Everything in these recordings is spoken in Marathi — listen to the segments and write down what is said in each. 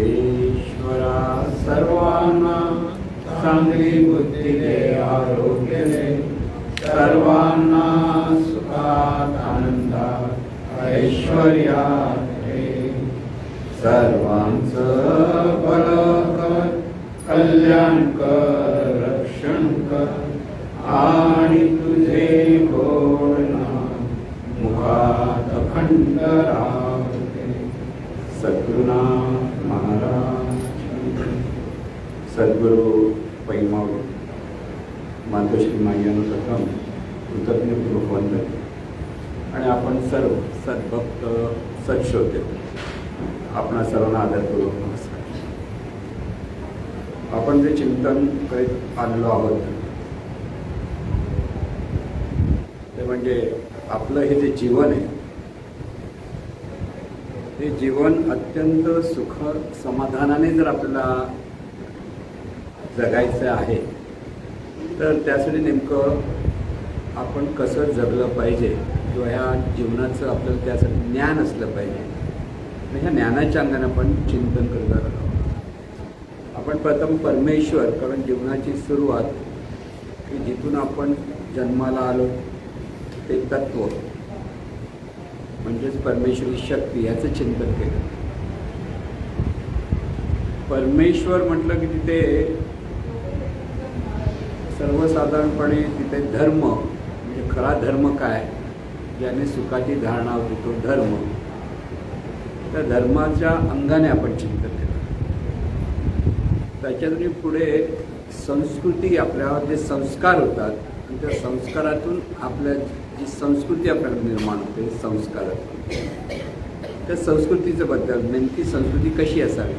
ईश्वरा सर्वांना चांगली बुद्धी दे, आरोग्य दे, सर्वांना सुखात आनंदात ऐश्वर्यात दे, सर्वांचं भलं कर, कल्याण कर, रक्षण कर आणि तुझे गोड नाम मुखात अखंड राहू दे. सद्गुरुनाथ महाराज. सद्गुरु पैमाव मातोश्री माईयांना प्रथम कृतज्ञपूर्वक वंदन आणि आपण सर्व सद्भक्त सत्श्रोते आपणा सर्वांना आदरपूर्वक नमस्कार. आपण जे चिंतन करीत आलेलो आहोत ते म्हणजे आपलं हे जे जीवन आहे हे जीवन अत्यंत सुख समाधानाने जर आपल्याला जगायचं आहे तर त्यासाठी नेमकं आपण कसं जगलं पाहिजे किंवा ह्या जीवनाचं आपल्याला त्यासाठी ज्ञान असलं पाहिजे. आणि ह्या ज्ञानाच्या अंगाने आपण चिंतन करत आहोत. आपण प्रथम परमेश्वर, कारण जीवनाची सुरुवात की जिथून आपण जन्माला आलो ते तत्व म्हणजेच परमेश्वरी शक्ती याचं चिंतन केलं. परमेश्वर म्हटलं की तिथे सर्वसाधारणपणे तिथे धर्म म्हणजे खरा धर्म काय, ज्याने सुखाची धारणा होती तो धर्म. त्या धर्माच्या अंगाने आपण चिंतन केलं. त्याच्यातून पुढे संस्कृती, आपल्यावर जे संस्कार होतात आणि त्या संस्कारातून आपल्या जी संस्कृती आपल्याला निर्माण होते संस्कारातून, त्या संस्कृतीचं बद्दल नेमकी संस्कृती कशी असावी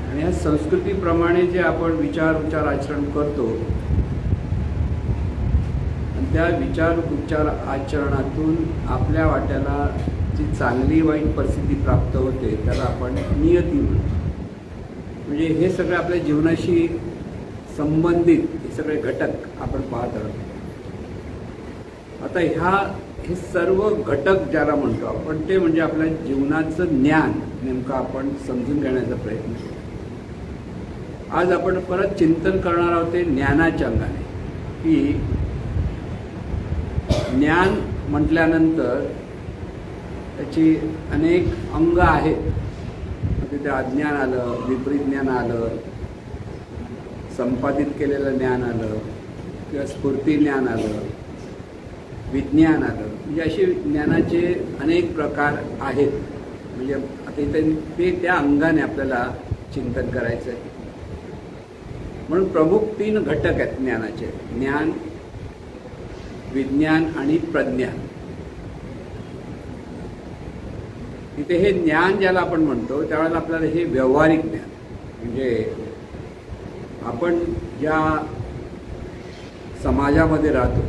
आणि ह्या संस्कृतीप्रमाणे जे आपण विचार आचरण करतो आणि त्या विचार आचरणातून आपल्या वाट्याला जी चांगली वाईट परिस्थिती प्राप्त होते त्याला आपण नियती म्हणतो. म्हणजे हे सगळे आपल्या जीवनाशी संबंधित हे सगळे घटक आपण पाहत आहोत. आता हे सर्व घटक ज्याला म्हणतो आपण ते म्हणजे आपल्या जीवनाचं ज्ञान नेमकं आपण समजून घेण्याचा प्रयत्न करू. आज आपण परत चिंतन करणार आहोत ते ज्ञानाच्या अंगाने, की ज्ञान म्हटल्यानंतर त्याची अनेक अंग आहेत. तिथे अज्ञान आलं, विपरीत ज्ञान आलं, संपादित केलेलं ज्ञान आलं किंवा स्फूर्ती ज्ञान आलं, विज्ञान आलं. म्हणजे असे ज्ञानाचे अनेक प्रकार आहेत. म्हणजे आता इथे ते त्या अंगाने आपल्याला चिंतन करायचं आहे. म्हणून प्रमुख 3 घटक आहेत ज्ञानाचे: ज्ञान, विज्ञान आणि प्रज्ञान. इथे हे ज्ञान ज्याला आपण म्हणतो त्यावेळेला आपल्याला हे व्यावहारिक ज्ञान म्हणजे आपण ज्या समाजामध्ये राहतो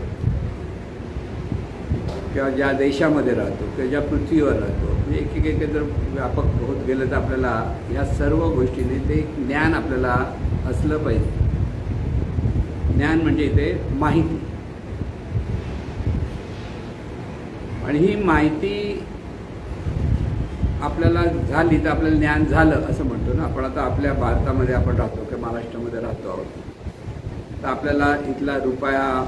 किंवा ज्या देशामध्ये राहतो किंवा ज्या पृथ्वीवर राहतो, म्हणजे एक जर व्यापक होत गेलं तर आपल्याला या सर्व गोष्टीने ते ज्ञान आपल्याला असलं पाहिजे. ज्ञान म्हणजे इथे माहिती, आणि ही माहिती आपल्याला झाली तर आपल्याला ज्ञान झालं असं म्हणतो ना आपण. आता आपल्या भारतामध्ये आपण राहतो किंवा महाराष्ट्रामध्ये राहतो आहोत तर आपल्याला इथला रुपया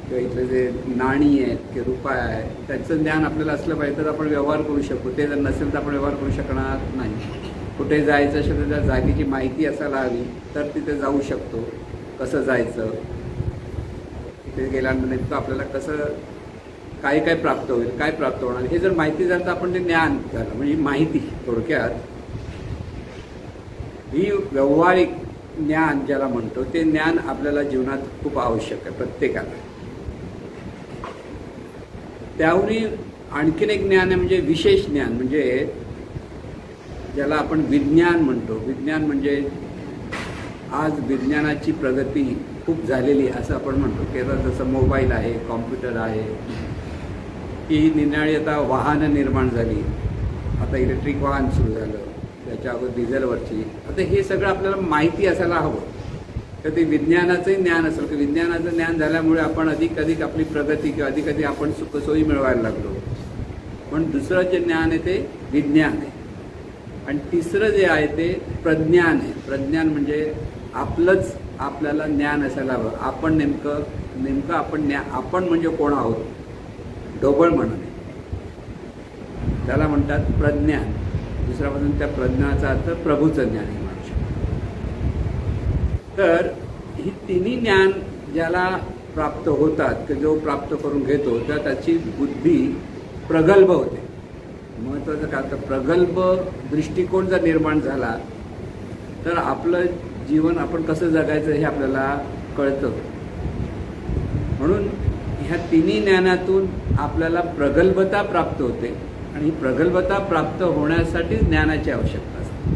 किंवा इथले जे नाणी आहेत किंवा रुपया आहे त्याचं ज्ञान आपल्याला असलं पाहिजे तर आपण व्यवहार करू शकतो. ते जर नसेल तर आपण व्यवहार करू शकणार नाही. कुठे जायचं असेल तर त्या जागेची माहिती असायला हवी तर तिथे जाऊ शकतो. कसं जायचं, तिथे गेल्यानंतर नेमकं आपल्याला कसं काय काय प्राप्त होईल, काय प्राप्त होणार हे जर माहिती झालं तर आपण ते ज्ञान झालं. म्हणजे माहिती थोडक्यात ही व्यावहारिक ज्ञान ज्याला म्हणतो ते ज्ञान आपल्याला जीवनात खूप आवश्यक आहे प्रत्येकाला. त्यावरी आणखीन एक ज्ञान आहे म्हणजे विशेष ज्ञान, म्हणजे ज्याला आपण विज्ञान म्हणतो. विज्ञान म्हणजे आज विज्ञानाची प्रगती खूप झालेली असं आपण म्हणतो. केवळ जसं मोबाईल आहे, कॉम्प्युटर आहे, ही निनाळी आता वाहनं निर्माण झाली, आता इलेक्ट्रिक वाहन सुरू झालं, त्याच्या अगोदर डिझेलवरची. आता हे सगळं आपल्याला माहिती असायला हवं. तर ते विज्ञानाचंही ज्ञान असेल की विज्ञानाचं ज्ञान झाल्यामुळे आपण अधिक आपली प्रगती किंवा अधिक आपण सुखसोयी मिळवायला लागलो. पण दुसरं जे ज्ञान आहे ते विज्ञान आहे. आणि तिसरं जे आहे ते प्रज्ञान आहे. प्रज्ञान म्हणजे आपलंच आपल्याला ज्ञान असायला हवं. आपण नेमकं आपण म्हणजे कोण आहोत, ढोबळ म्हणणे त्याला म्हणतात प्रज्ञान. दुसऱ्यापासून त्या प्रज्ञाचा अर्थ प्रभूचं ज्ञान हे म्हणू शकतो. तर ही तिन्ही ज्ञान ज्याला प्राप्त होतात, की जो प्राप्त करून घेतो तर त्याची बुद्धी प्रगल्भ होते. महत्त्वाचं काय तर प्रगल्भ दृष्टिकोन जर निर्माण झाला तर आपलं जीवन आपण कसं जगायचं हे आपल्याला कळतं. म्हणून ह्या तिन्ही ज्ञानातून आपल्याला प्रगल्भता प्राप्त होते आणि ही प्रगल्भता प्राप्त होण्यासाठी ज्ञानाची आवश्यकता असते.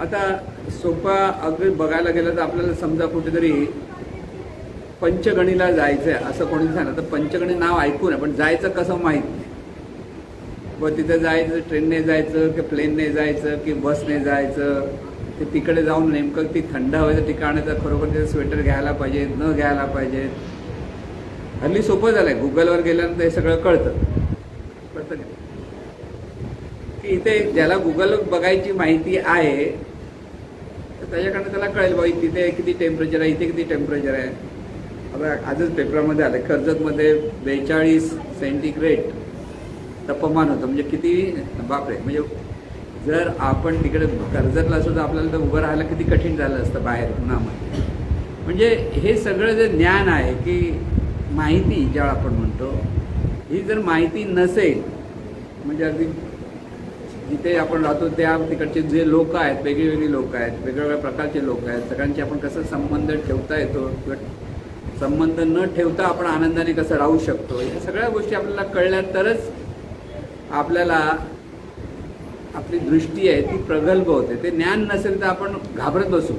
आता सोपा अगदी बघायला गेलं तर आपल्याला समजा कुठेतरी पंचगणीला जायचं आहे असं कोणी सांगितलं तर पंचगणी नाव ऐकून आहे, पण जायचं कसं माहीत नाही. व तिथे जायचं ट्रेनने जायचं की प्लेनने जायचं की बसने जायचं, ते तिकडे जाऊन नेमकं ती थंड हवेचं ठिकाण आहे तर खरोखर तिथे स्वेटर घ्यायला पाहिजे न घ्यायला पाहिजे. हल्ली सोपं झालं आहे, गुगलवर गेल्यानंतर हे सगळं कळतं की इथे ज्याला गुगल बघायची माहिती आहे तर त्याच्याकडनं त्याला कळेल बाई तिथे किती टेम्परेचर आहे, इथे किती टेम्परेचर आहे. आता आजच पेपरामध्ये आलं कर्जतमध्ये 42 सेंटीग्रेड तापमान होतं. म्हणजे किती बापरे, म्हणजे जर आपण तिकडे कर्जतला असतो तर आपल्याला तर उभं राहायला किती कठीण झालं असतं बाहेर उन्हामध्ये. म्हणजे हे सगळं जे ज्ञान आहे की माहिती ज्या आपण म्हणतो, ही जर माहिती नसेल म्हणजे अगदी जिथे आपण राहतो त्या तिकडचे जे लोक आहेत, वेगळी लोक आहेत, वेगवेगळ्या प्रकारचे लोक आहेत, सगळ्यांचे आपण कसं संबंध ठेवता येतो किंवा संबंध न ठेवता आपण आनंदाने कसं राहू शकतो, या सगळ्या गोष्टी आपल्याला कळल्या तरच आपल्याला आपली दृष्टी आहे ती प्रगल्भ होते. ते ज्ञान नसेल तर आपण घाबरत बसू,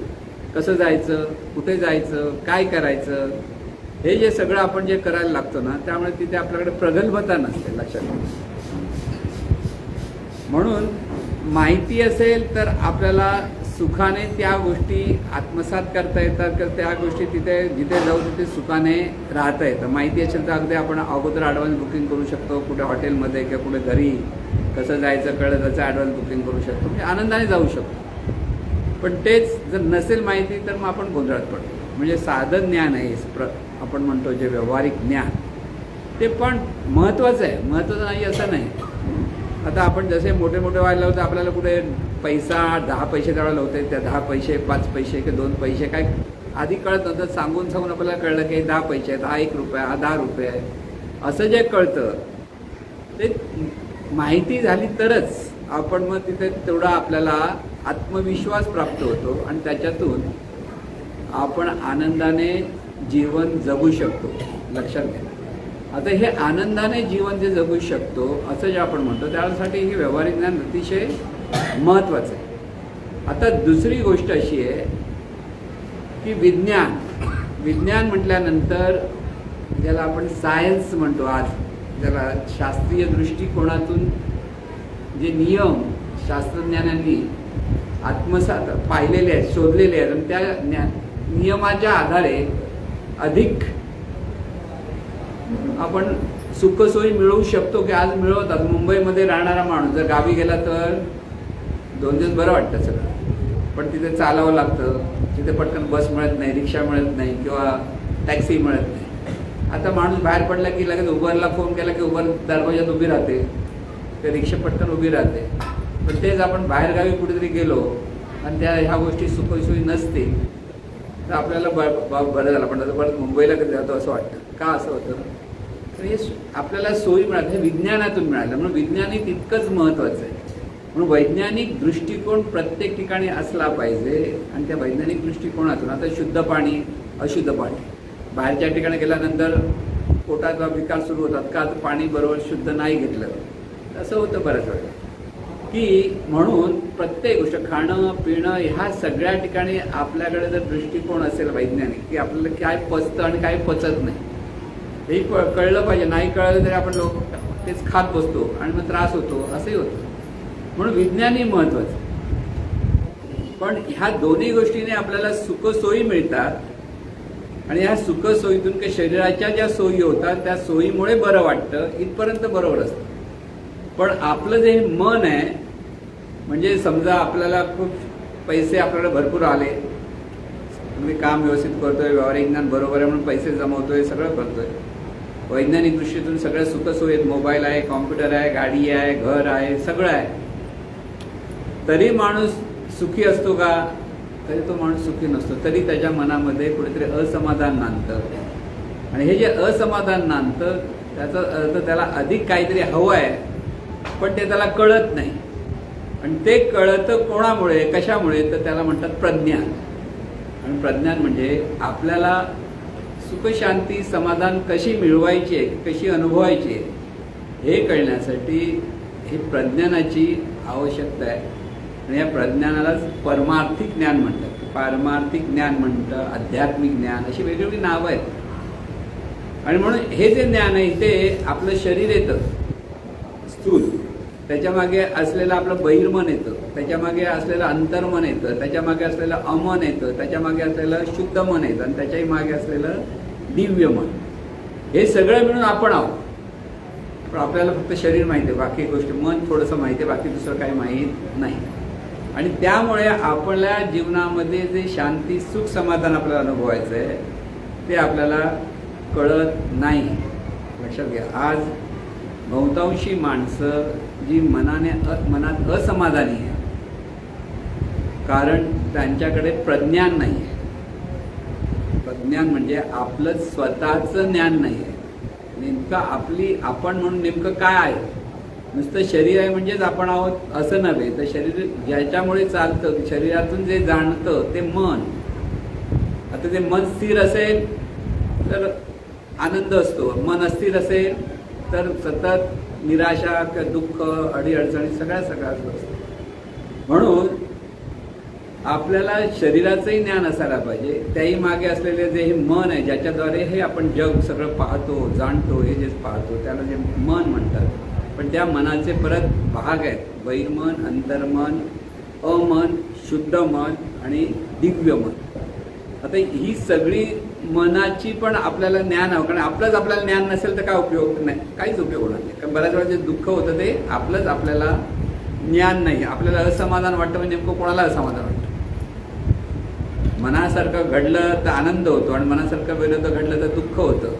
कसं जायचं, कुठे जायचं, काय करायचं, हे जे सगळं आपण जे करायला लागतो ना त्यामुळे तिथे आपल्याकडे प्रगल्भता नसते. लक्षात घ्या. म्हणून माहिती असेल तर आपल्याला सुखाने त्या गोष्टी आत्मसात करता येतात, तर त्या गोष्टी तिथे जिथे जाऊ तिथे सुखाने राहता येतं. माहिती असेल तर अगदी आपण अगोदर ॲडव्हान्स बुकिंग करू शकतो, कुठे हॉटेलमध्ये किंवा कुठे घरी कसं जायचं कळलं त्याचं ॲडव्हान्स बुकिंग करू शकतो, म्हणजे आनंदाने जाऊ शकतो. पण तेच जर नसेल माहिती तर मग आपण गोंधळात पडतो. म्हणजे साधन ज्ञान आहे आपण म्हणतो जे व्यावहारिक ज्ञान, ते पण महत्त्वाचं आहे, महत्त्वाचं नाही असं नाही. आता आपण जसे मोठे व्हायला होतं आपल्याला कुठे पैसा 10 पैसे त्यावेळेला होते, त्या 10 पैसे 5 पैसे की 2 पैसे काय आधी कळत नव्हतं. सांगून आपल्याला कळलं की 10 पैसे आहेत, हा 1 रुपया, हा 10 रुपये आहे, असं जे कळतं ते माहिती झाली तरच आपण मग तिथे तेवढा आपल्याला आत्मविश्वास प्राप्त होतो आणि त्याच्यातून आपण आनंदाने जीवन जगू शकतो. लक्षात घ्या. आता हे आनंदाने जीवन जे जगू शकतो असं जे आपण म्हणतो त्यासाठी हे व्यावहारिक ज्ञान अतिशय महत्त्वाचं आहे. आता दुसरी गोष्ट अशी आहे की विज्ञान म्हटल्यानंतर ज्याला आपण सायन्स म्हणतो, आज ज्याला शास्त्रीय दृष्टिकोनातून जे नियम शास्त्रज्ञानांनी आत्मसात पाहिलेले आहेत, शोधलेले आहेत आणि त्या नियमाच्या आधारे अधिक आपण सुखसोयी मिळवू शकतो की आज मिळवतात. मुंबईमध्ये राहणारा माणूस जर गावी गेला तर 2 दिवस बरं वाटतं सगळं, पण तिथे चालावं लागतं, तिथे पटकन बस मिळत नाही, रिक्षा मिळत नाही किंवा टॅक्सी मिळत नाही. आता माणूस बाहेर पडला की लगेच उबरला फोन केला की उबर दरवाजात उभी राहते, ते रिक्षा पटकन उभी राहते. पण तेच आपण बाहेरगावी कुठेतरी गेलो आणि ह्या गोष्टी सुखसोयी नसतील तर आपल्याला बरं झालं, पण परत मुंबईला कधी जातो असं वाटतं. का असं होतं तर हे आपल्याला सोयी मिळाल्या हे विज्ञानातून मिळालं. म्हणून विज्ञान हे तितकंच महत्त्वाचं आहे. म्हणून वैज्ञानिक दृष्टिकोन प्रत्येक ठिकाणी असला पाहिजे आणि त्या वैज्ञानिक दृष्टिकोनातून आता शुद्ध पाणी, अशुद्ध पाणी, बाहेरच्या ठिकाणी गेल्यानंतर पोटाचा विकार सुरू होतात का तर पाणी बरोबर शुद्ध नाही घेतलं असं होतं बऱ्याच वेळेला. की म्हणून प्रत्येक गोष्ट खाणं पिणं ह्या सगळ्या ठिकाणी आपल्याकडे जर दृष्टिकोन असेल वैज्ञानिक की आपल्याला काय पचतं आणि काय पचत नाही हे कळलं पाहिजे. नाही कळलं तरी आपण लोक तेच खात बसतो आणि मग त्रास होतो, असंही होतं. म्हणून विज्ञान हे महत्त्वाचं. पण ह्या दोन्ही गोष्टीने आपल्याला सुखसोयी मिळतात आणि ह्या सुखसोयीतून काही शरीराच्या ज्या सोयी होतात त्या सोयीमुळे बरं वाटतं, इथपर्यंत बरोबर असतं. पण आपलं जे मन आहे म्हणजे समजा आपल्याला खूप पैसे आपल्याला भरपूर आले, मी काम व्यवस्थित करतोय, व्यावहारिक ज्ञान बरोबर आहे म्हणून पैसे जमवतोय, सगळं करतोय, वैज्ञानिक दृष्टीतून सगळ्या सुखसोयी आहेत, मोबाईल आहे, कॉम्प्युटर आहे, गाडी आहे, घर आहे, सगळं आहे, तरी माणूस सुखी असतो का? तरी तो माणूस सुखी नसतो. तरी त्याच्या मनामध्ये कुठेतरी असमाधान नांदतं. आणि हे जे असमाधान नांदतं त्याचा अर्थ त्याला अधिक काहीतरी हवं आहे, पण ते त्याला कळत नाही. आणि ते कळतं कोणामुळे, कशामुळे? तर त्याला म्हणतात प्रज्ञान. आणि प्रज्ञान म्हणजे आपल्याला सुखशांती समाधान कशी मिळवायची आहे, कशी अनुभवायची आहे हे कळण्यासाठी ही प्रज्ञानाची आवश्यकता आहे. आणि या प्रज्ञानालाच परमार्थिक ज्ञान म्हणतात. पारमार्थिक ज्ञान म्हणतं, आध्यात्मिक ज्ञान, अशी वेगवेगळी नावं आहेत. आणि म्हणून हे जे ज्ञान आहे ते आपलं शरीर येतं स्थूल, त्याच्यामागे असलेलं आपलं बहिर्मन येतं, त्याच्यामागे असलेलं अंतर्मन येतं, त्याच्यामागे असलेलं अमन येतं, त्याच्यामागे असलेलं शुद्ध मन येतं, आणि त्याच्याही मागे असलेलं दिव्य मन. हे सगळं मिळून आपण आहोत. पण आपल्याला फक्त शरीर माहिती आहे, बाकी गोष्ट मन थोडंसं माहिती आहे, बाकी दुसरं काही माहीत नाही. आणि त्यामुळे आपल्या जीवनामध्ये जे शांती सुख समाधान आपल्याला अनुभवायचं आहे ते आपल्याला कळत नाही. लक्षात घ्या, आज बहुतांशी माणसं जी मनात असमाधानी आहे, कारण त्यांच्याकडे प्रज्ञान नाही आहे. प्रज्ञान म्हणजे आपलं स्वतःचं ज्ञान नाही आहे. नेमकं आपण म्हणून नेमकं काय आहे? नुसतं शरीर आहे म्हणजेच आपण आहोत असं नव्हे. तर शरीर ज्याच्यामुळे चालतं, शरीरातून जे जाणतं ते मन. आता ते मन स्थिर असेल तर आनंद असतो, मन अस्थिर असेल तर सतत निराशा किंवा दुःख, अडीअडचणी सगळ्या असतं. म्हणून आपल्याला शरीराचंही ज्ञान असायला पाहिजे, त्याही मागे असलेले जे हे मन आहे ज्याच्याद्वारे हे आपण जग सगळं पाहतो, जाणतो, हे जे पाहतो त्याला जे मन म्हणतात. पण त्या मनाचे परत भाग आहेत, बहिर्मन, अंतर्मन, अमन, शुद्ध मन आणि दिव्य मन. आता ही सगळी मनाची पण आपल्याला ज्ञान हवं, कारण आपल्याला ज्ञान नसेल तर काय उपयोग नाही, काहीच उपयोग होणार नाही. कारण बऱ्याच वेळा जे दुःख होतं ते आपल्याला ज्ञान नाही. आपल्याला असमाधान वाटतं, म्हणजे नेमकं कोणाला असमाधान वाटतं? मनासारखं घडलं तर आनंद होतो आणि मनासारखं विरुद्ध घडलं तर दुःख होतं.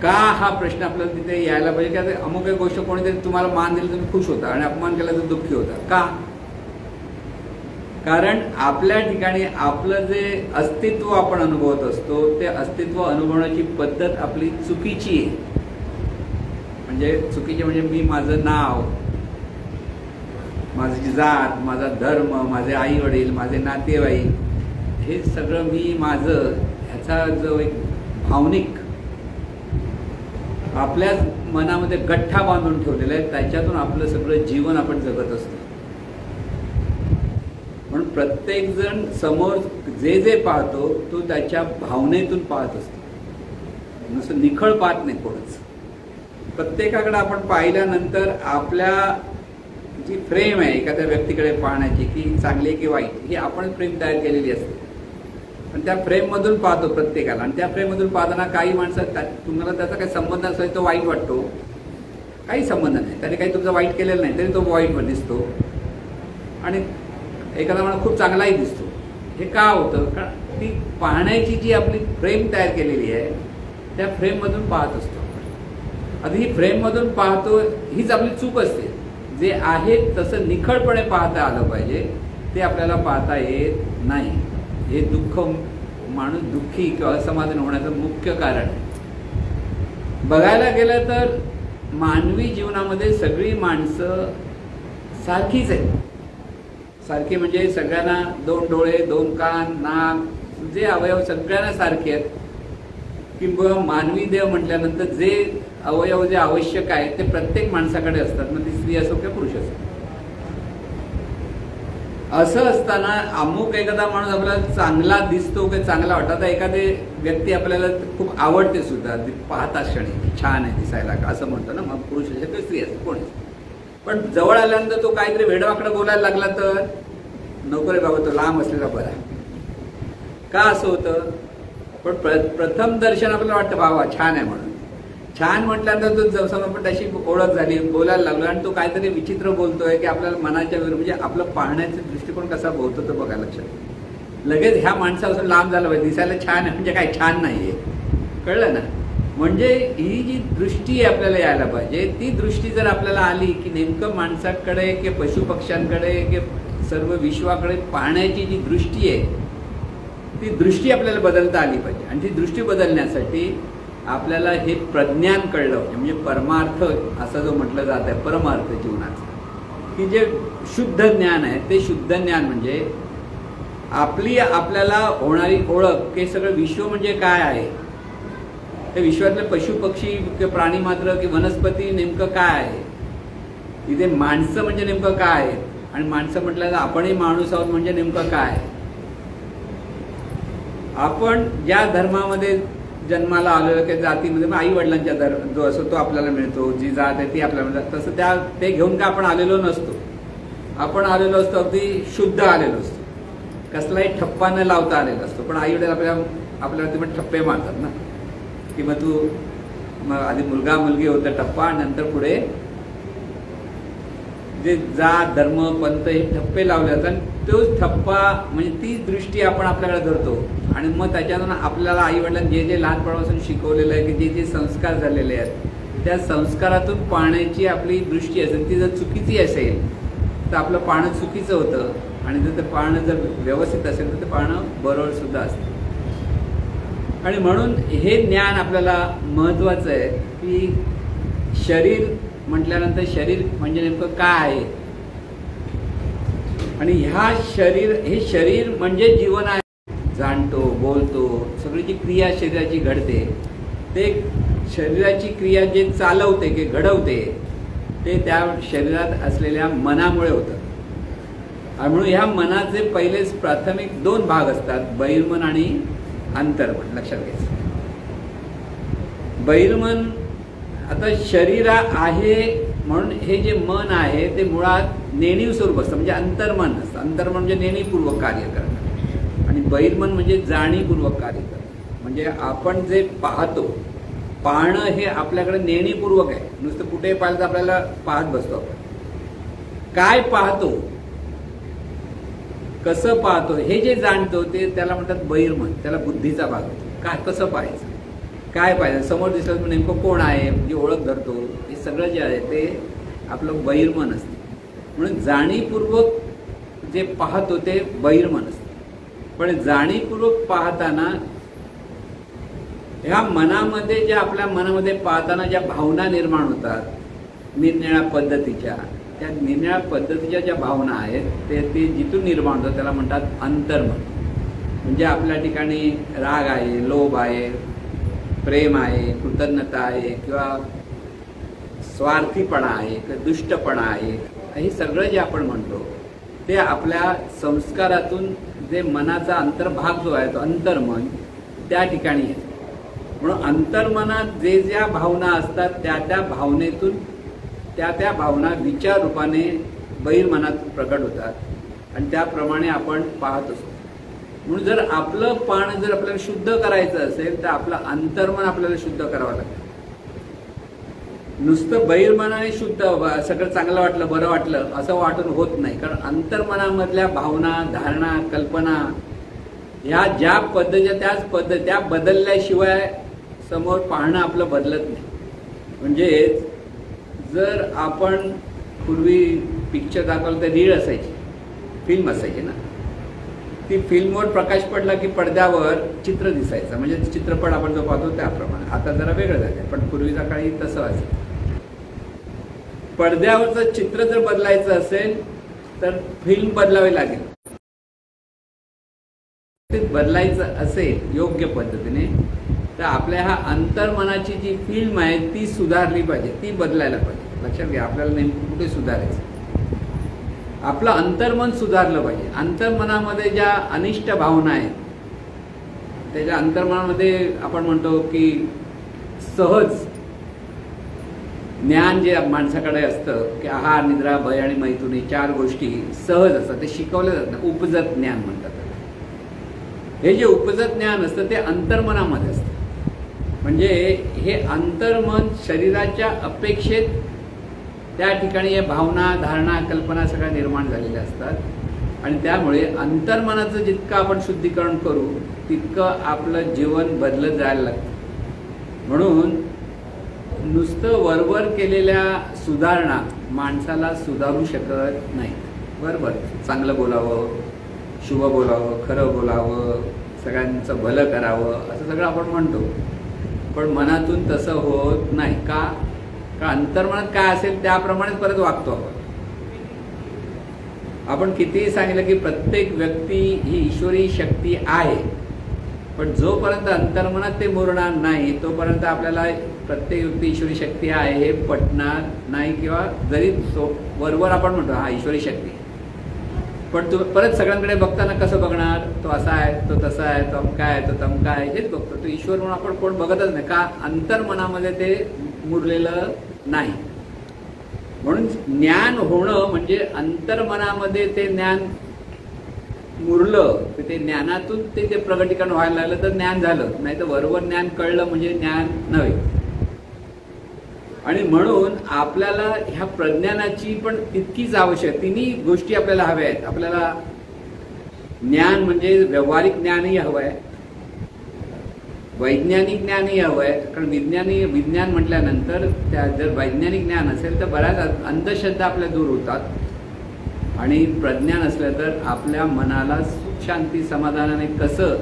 का हा प्रश्न आपल्याला तिथे यायला पाहिजे. की अमुक एक गोष्ट कोणीतरी तुम्हाला मान दिली तुम्ही खुश होता आणि अपमान केला तर दुःखी होता. का? कारण आपल्या ठिकाणी आपलं जे अस्तित्व आपण अनुभवत असतो ते अस्तित्व अनुभवण्याची पद्धत आपली चुकीची आहे. म्हणजे चुकीची म्हणजे मी माझं नाव, माझी जात, माझा धर्म, माझे आई वडील, माझे नातेवाईक, हे सगळं मी माझं, ह्याचा जो एक भावनिक आपल्याच मनामध्ये गठ्ठा बांधून ठेवलेला आहे, त्याच्यातून आपलं सगळं जीवन आपण जगत असतो. म्हणून प्रत्येक जण समोर जे जे पाहतो तो त्याच्या भावनेतून पाहत असतो, नुसतं निखळ पाहत नाही कोणच. प्रत्येकाकडे आपण पाहिल्यानंतर आपल्या जी फ्रेम आहे एखाद्या व्यक्तीकडे पाहण्याची, की चांगली की वाईट, ही आपण फ्रेम तयार केलेली असते. आणि त्या फ्रेममधून पाहतो प्रत्येकाला. आणि त्या फ्रेममधून पाहताना काही माणसं तुम्हाला त्याचा काही संबंध असेल तो वाईट वाटतो, काही संबंध नाही, त्याने काही तुमचा वाईट केलेलं नाही तरी तो वाईट दिसतो. आणि एखादा माणूस खूप चांगलाही दिसतो. हे का होतं? कारण ती पाहण्याची जी आपली फ्रेम तयार केलेली आहे त्या फ्रेममधून पाहत असतो. आता ही फ्रेममधून पाहतो हीच आपली चूक असते. जे आहे तसं निखळपणे पाहता आलं पाहिजे, ते आपल्याला पाहता येत नाही. हे दुःख, माणूस दुःखी किंवा असमाधान होण्याचं मुख्य कारण. बघायला गेलं तर मानवी जीवनामध्ये सगळी माणसं सारखीच आहेत. सारखी म्हणजे सगळ्यांना 2 डोळे, 2 कान, नाक, जे अवयव सगळ्यांना सारखे आहेत. किंवा मानवी देह म्हटल्यानंतर जे अवयव जे आवश्यक आहेत ते प्रत्येक माणसाकडे असतात, मग ती स्त्री असो किंवा पुरुष असो. असं असताना अमुक एखादा माणूस आपल्याला चांगला दिसतो की चांगला वाटतं. आता एखादी व्यक्ती आपल्याला खूप आवडते सुद्धा, ती पाहता क्षणी छान आहे दिसायला का असं म्हणतो ना, मग पुरुष असेल किंवा स्त्री असेल कोणी. पण जवळ आल्यानंतर तो काहीतरी वेडवाकडं बोलायला लागला तर नको रे बाबा, तो लांब असलेला बरा. का असं होतं? पण प्रथम दर्शन आपल्याला वाटतं बाबा छान आहे म्हणून. छान म्हटल्यानंतर तो जसं आपण तशी ओळख झाली, बोलायला लागलो आणि तो काहीतरी विचित्र बोलतोय की आपल्याला मनाच्या विरुद्ध, म्हणजे आपलं पाहण्याचा दृष्टिकोन कसा बोलतो तो बघा लक्षात. लगेच ह्या माणसापासून लांब झालं पाहिजे. दिसायला छान आहे म्हणजे काय छान नाहीये, कळलं ना. म्हणजे ही जी दृष्टी आपल्याला यायला पाहिजे, ती दृष्टी जर आपल्याला आली की नेमकं माणसाकडे की पशुपक्ष्यांकडे की सर्व विश्वाकडे पाहण्याची जी दृष्टी आहे ती दृष्टी आपल्याला बदलता आली पाहिजे. आणि ती दृष्टी बदलण्यासाठी आपल्याला हे प्रज्ञान कळलं पाहिजे. म्हणजे परमार्थ असं जो म्हटलं जात आहे परमार्थ जीवनाचं, की जे शुद्ध ज्ञान आहे ते शुद्ध ज्ञान म्हणजे आपल्याला होणारी ओळख की सगळं विश्व म्हणजे काय आहे, ते विश्वातले पशु पक्षी किंवा प्राणी मात्र की वनस्पती नेमकं काय आहे, इथे माणसं म्हणजे नेमकं काय आहे, आणि माणसं म्हटलं तर आपणही माणूस आहोत म्हणजे नेमकं काय. आपण ज्या धर्मामध्ये जन्माला आलेलो की जातीमध्ये आई वडिलांच्या धर्म जो असतो तो आपल्याला मिळतो, जी जात आहे ती आपल्याला मिळतात, तसं ते घेऊन का आपण आलेलो नसतो. आपण आलेलो असतो अगदी शुद्ध आलेलो असतो, कसलाही ठप्पा न लावता आलेला असतो. पण आई वडील आपल्यावरती पण ठप्पे मारतात ना, की मग तू आधी मुलगा मुलगी होतं टप्पा, नंतर पुढे जे जात धर्म पंथ हे ठप्पे लावले जातात. तोच ठप्पा म्हणजे ती दृष्टी आपण आपल्याकडे धरतो आणि मग त्याच्यातून आपल्याला आई वडिलांनी जे जे लहानपणापासून शिकवलेलं आहे की जे जे संस्कार झालेले आहेत त्या संस्कारातून पाहण्याची आपली दृष्टी असेल ती जर चुकीची असेल तर आपलं पाहणं चुकीचं होतं, आणि जर ते पाहणं जर व्यवस्थित असेल तर ते पाहणं बरोबर सुद्धा असतं. आणि म्हणून हे ज्ञान आपल्याला महत्त्वाचं आहे की शरीर म्हटल्यानंतर शरीर म्हणजे नेमकं काय आहे, आणि हे शरीर म्हणजे जीवन आहे. जाणतो बोलतो सगळी जी क्रिया शरीराची घडते ते शरीराची क्रिया जे चालवते की घडवते ते त्या शरीरात असलेल्या मनामुळे होतं. आणि म्हणून ह्या मनाचे पहिलेच प्राथमिक 2 भाग असतात, बहिर्मन आणि अंतर्मन. लक्षात घ्यायचं. बहिर्मन आता शरीर आहे म्हणून हे जे मन आहे ते मुळात नेणीव स्वरूप असतं, म्हणजे अंतर्मन असतं. अंतर्मन म्हणजे नेणीपूर्वक कार्य करणं आणि बहिर्मन म्हणजे जाणीवपूर्वक कार्य करणं. म्हणजे आपण जे पाहणं हे आपल्याकडे नेणीपूर्वक आहे. नुसतं कुठे पाहिलं तर आपल्याला पाहत बसतो आपण. काय पाहतो, कसं पाहतो हे जे जाणतो ते त्याला म्हणतात बहिर्मन, त्याला बुद्धीचा भाग होतो. काय कसं पाहायचं, काय पाहिजे, समोर दिसलं नेमकं कोण आहे म्हणजे ओळख धरतो, हे सगळं जे आहे ते आपलं बहिर्मन असतं. म्हणून जाणीवपूर्वक जे पाहतो ते बहिर्मन असतं. पण जाणीवपूर्वक पाहताना ह्या मनामध्ये ज्या आपल्या मनामध्ये पाहताना ज्या भावना निर्माण होतात निरनिराळ्या पद्धतीच्या, त्या निरनिराळ्या पद्धतीच्या ज्या भावना आहेत ते जिथून निर्माण होतात त्याला म्हणतात अंतर्मन. म्हणजे आपल्या ठिकाणी राग आहे, लोभ आहे, प्रेम आहे, कृतज्ञता आहे किंवा स्वार्थीपणा आहे किंवा दुष्टपणा आहे, हे सगळं जे आपण म्हणतो ते आपल्या संस्कारातून जे मनाचा अंतर्भाग जो आहे तो अंतर्मन त्या ठिकाणी आहे. म्हणून अंतर्मनात जे ज्या भावना असतात त्या भावनेतून त्या भावना विचार रूपाने बहिर्मनात प्रकट होतात आणि त्याप्रमाणे आपण पाहत असतो. म्हणून जर आपलं पाहणं जर आपल्याला शुद्ध करायचं असेल तर आपलं अंतर्मन आपल्याला शुद्ध करावं लागतं. नुसतं बहिर्मनाने शुद्ध सगळं चांगलं वाटलं बरं वाटलं असं वाटून होत नाही. कारण अंतर्मनामधल्या भावना धारणा कल्पना ह्या ज्या पद्धतीच्या त्याच पद्धती त्या बदलल्याशिवाय समोर पाहणं आपलं बदलत नाही. म्हणजे जर आपण पूर्वी पिक्चर दाखवलं तर रीळ असायची, फिल्म असायची ना, ती फिल्मवर प्रकाश पडला की पडद्यावर चित्र दिसायचं, म्हणजे चित्रपट आपण जो पाहतो त्याप्रमाणे. आता जरा वेगळं झालं पण पूर्वीच्या काळी तसं असेल. पडद्यावरचं चित्र जर बदलायचं असेल तर फिल्म बदलावी लागेल. ते बदलायचं असेल योग्य पद्धतीने तर आपल्या ह्या अंतर्मनाची जी फिल्म आहे ती सुधारली पाहिजे, ती बदलायला पाहिजे. लक्षात घ्या, आपल्याला नेमकं कुठे सुधारायचं, आपलं अंतर्मन सुधारलं पाहिजे. अंतर्मनामध्ये ज्या अनिष्ट भावना आहेत त्याच्या अंतर्मनामध्ये आपण म्हणतो की सहज ज्ञान जे माणसाकडे असतं की आहार निद्रा भय आणि मैथुनी 4 गोष्टी सहज असतात, ते शिकवले जातात ना, उपजत ज्ञान म्हणतात. हे जे उपजत ज्ञान असतं ते अंतर्मनामध्ये असतं. म्हणजे हे अंतर्मन शरीराच्या अपेक्षेत त्या ठिकाणी या भावना, धारणा, कल्पना सगळ्या निर्माण झालेल्या असतात आणि त्यामुळे अंतर्मनाचं जितकं आपण शुद्धीकरण करू तितकं आपलं जीवन बदलत जायला लागतं. म्हणून नुसतं वरवर केलेल्या सुधारणा माणसाला सुधारू शकत नाही. बरोबर, चांगलं बोलावं, शुभ बोलावं, खरं बोलावं, सगळ्यांचं भलं करावं असं सगळं आपण म्हणतो, पण मनातून तसं होत नाही. का अंतर्मनात काय असेल त्याप्रमाणेच परत वागतो आपण कितीही सांगितलं की प्रत्येक व्यक्ती ही ईश्वरी शक्ती आहे, पण जोपर्यंत अंतर्मनात ते मुरणार नाही तोपर्यंत आपल्याला प्रत्येक व्यक्ती ईश्वरी शक्ती आहे हे पटणार नाही. किंवा जरी तो वरवर आपण म्हणतो हा ईश्वरी शक्ती, पण तू परत सगळ्यांकडे बघताना कसं बघणार, तो असा आहे, तो तसा आहे, तो अमका आहे, तो तमका आहे, हेच बघतो. तो ईश्वर म्हणून आपण कोण बघतच नाही. का अंतर्मनामध्ये ते मुरलेलं नाही. म्हणून ज्ञान होणं म्हणजे अंतर्मनामध्ये ते ज्ञान मुरलं, ते ज्ञानातून ते प्रगटीकरण व्हायला लागलं तर ज्ञान झालं, नाही तर वरवर ज्ञान कळलं म्हणजे ज्ञान नव्हे. आणि म्हणून आपल्याला ह्या प्रज्ञानाची पण तितकीच आवश्यक, तिन्ही गोष्टी आपल्याला हव्या आहेत. आपल्याला ज्ञान म्हणजे व्यावहारिक ज्ञानही हवं आहे, वैज्ञानिक ज्ञानही हवं आहे. कारण विज्ञान म्हटल्यानंतर त्या जर वैज्ञानिक ज्ञान असेल तर बऱ्याच अंधश्रद्धा आपल्या दूर होतात आणि प्रज्ञान असलं तर आपल्या मनाला सुख, शांती, समाधानाने कसं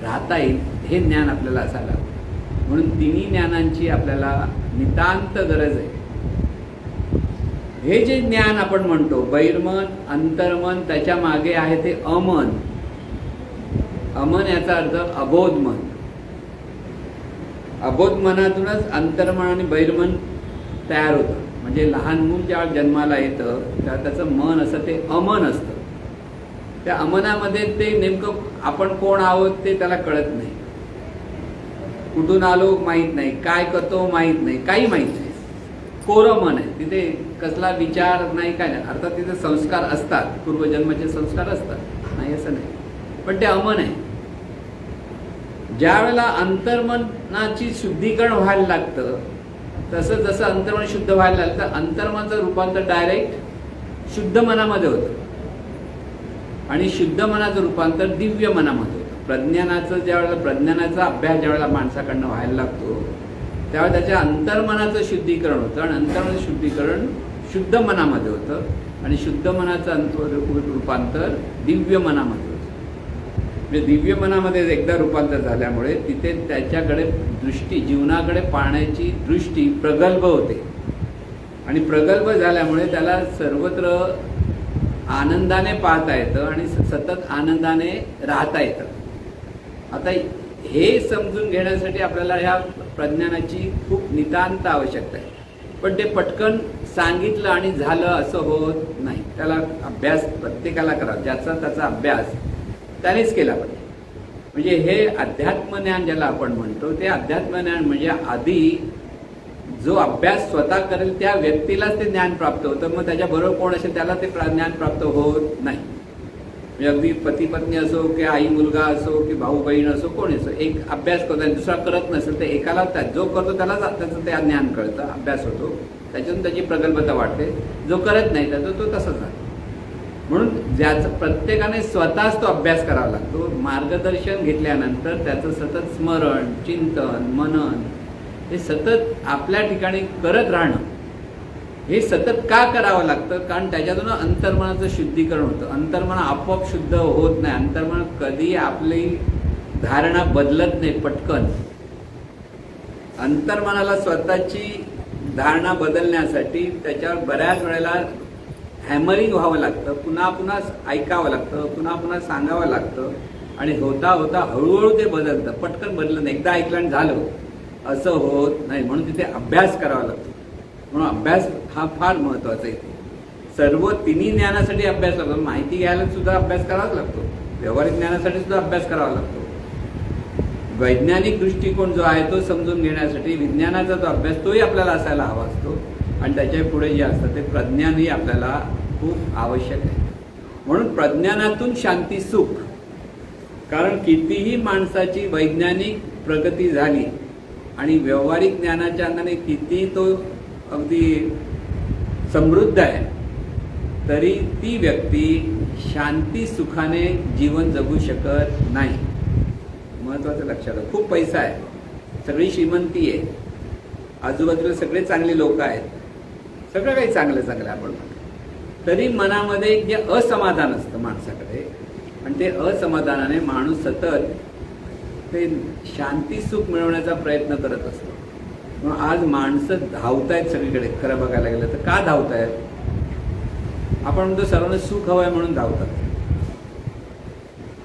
राहता येईल हे ज्ञान आपल्याला असायला हवं. म्हणून तिन्ही ज्ञानांची आपल्याला नितांत गरज आहे. हे जे ज्ञान आपण म्हणतो बहिर्मन, अंतर्मन, त्याच्या मागे आहे ते अमन. अमन याचा अर्थ अबोध मन. अबोध मनातूनच अंतर्मन आणि बहिर्मन तयार होतं. म्हणजे लहान मूल जेव्हा जन्माला येतं तेव्हा त्याचं मन असं ते अमन असतं. त्या अमनामध्ये ते नेमकं आपण कोण आहोत ते त्याला कळत नाही, कुठून आलो माहीत नाही, काय करतो माहीत नाही, काही माहीत नाही. कोरं मन आहे, तिथे कसला विचार नाही, काय नाही. अर्थात तिथे संस्कार असतात, पूर्वजन्माचे संस्कार असतात, नाही असं नाही, पण ते अमन आहे. ज्या वेळेला अंतर्मनाची शुद्धीकरण व्हायला लागतं तसं जसं अंतर्मन शुद्ध व्हायला लागलं तर अंतर्मनाचं रूपांतर डायरेक्ट शुद्ध मनामध्ये होतं आणि शुद्ध मनाचं रूपांतर दिव्य मनामध्ये होतं. प्रज्ञानाचं ज्यावेळेला प्रज्ञानाचा अभ्यास ज्यावेळेला माणसाकडनं व्हायला लागतो त्यावेळेला त्याच्या अंतर्मनाचं शुद्धीकरण होतं आणि अंतर्मनाचं शुद्धीकरण शुद्ध मनामध्ये होतं आणि शुद्ध मनाचं रूपांतर दिव्य मनामध्ये होतं. म्हणजे दिव्य मनामध्ये एकदा रूपांतर झाल्यामुळे तिथे त्याच्याकडे दृष्टी, जीवनाकडे पाहण्याची दृष्टी प्रगल्भ होते आणि प्रगल्भ झाल्यामुळे त्याला सर्वत्र आनंदाने पाहता येतं आणि सतत आनंदाने राहता येतं. आता हे समजून घेण्यासाठी आपल्याला ह्या प्रज्ञानाची खूप नितांत आवश्यकता आहे. पण ते पटकन सांगितलं आणि झालं असं होत नाही. त्याला अभ्यास प्रत्येकाला करावा, ज्याचा त्याचा अभ्यास त्यानेच केला पाहिजे. म्हणजे हे अध्यात्मज्ञान ज्याला आपण म्हणतो ते अध्यात्मज्ञान म्हणजे आधी जो अभ्यास स्वतः करेल त्या व्यक्तीलाच ते ज्ञान प्राप्त होतं. मग त्याच्याबरोबर कोण असेल त्याला ते ज्ञान प्राप्त होत नाही. म्हणजे अगदी पती पत्नी असो की आई मुलगा असो की भाऊ बहीण असो कोणी असो, एक अभ्यास करतो आणि दुसरा करत नसेल तर एकाला जो करतो त्याला त्याचं ते ज्ञान कळतं, अभ्यास होतो, त्याच्यातून त्याची प्रगल्भता वाढते. जो करत नाही त्याचा तो तसंच आहे. म्हणून ज्याचं प्रत्येकाने स्वतःच तो अभ्यास करावा लागतो. मार्गदर्शन घेतल्यानंतर त्याचं सतत स्मरण, चिंतन, मनन हे सतत आपल्या ठिकाणी करत राहणं हे सतत का करावं लागतं? कारण त्याच्यातून अंतर्मनाचं शुद्धीकरण होतं. अंतर्मन आपोआप शुद्ध होत नाही. अंतर्मन कधी आपली धारणा बदलत नाही पटकन. अंतर्मनाला स्वतःची धारणा बदलण्यासाठी त्याच्यावर बऱ्याच वेळेला हॅमरिंग व्हावं लागतं, पुन्हा पुन्हा ऐकावं लागतं, पुन्हा पुन्हा सांगावं लागतं आणि होता होता हळूहळू ते बदलतं. पटकन बदललं नाही, एकदा ऐकलं आणि झालं असं होत नाही. म्हणून तिथे अभ्यास करावा लागतो. म्हणून अभ्यास हा फार महत्त्वाचा आहे. सर्व तिन्ही ज्ञानासाठी अभ्यास लागतो. माहिती घ्यायला सुद्धा अभ्यास करावाच लागतो, व्यावहारिक ज्ञानासाठी सुद्धा अभ्यास करावा लागतो. वैज्ञानिक दृष्टिकोन जो आहे तो समजून घेण्यासाठी विज्ञानाचा जो अभ्यास तोही आपल्याला असायला हवा असतो आणि त्याच्या पुढे जे असतं ते प्रज्ञानही आपल्याला खूप आवश्यक आहे. म्हणून प्रज्ञानातून शांती सुख. कारण कितीही माणसाची वैज्ञानिक प्रगती झाली आणि व्यावहारिक ज्ञानाच्या अंगाने किती तो अगदी समृद्ध आहे, तरी ती व्यक्ती शांती सुखाने जीवन जगू शकत नाही. महत्वाचं लक्षात आहे. खूप पैसा आहे, सगळी श्रीमंती आहे, आजूबाजूला सगळे चांगले लोक आहेत, सगळं काही चांगलं चांगलं आपण म्हणतो, तरी मनामध्ये जे असमाधान असतं माणसाकडे, आणि ते असमाधानाने माणूस सतत ते शांती सुख मिळवण्याचा प्रयत्न करत असतो. मग आज माणसं धावतायत सगळीकडे. खरं बघायला गेलं तर का धावतायत? आपण म्हणतो सर्वांना सुख हवं आहे म्हणून धावतात,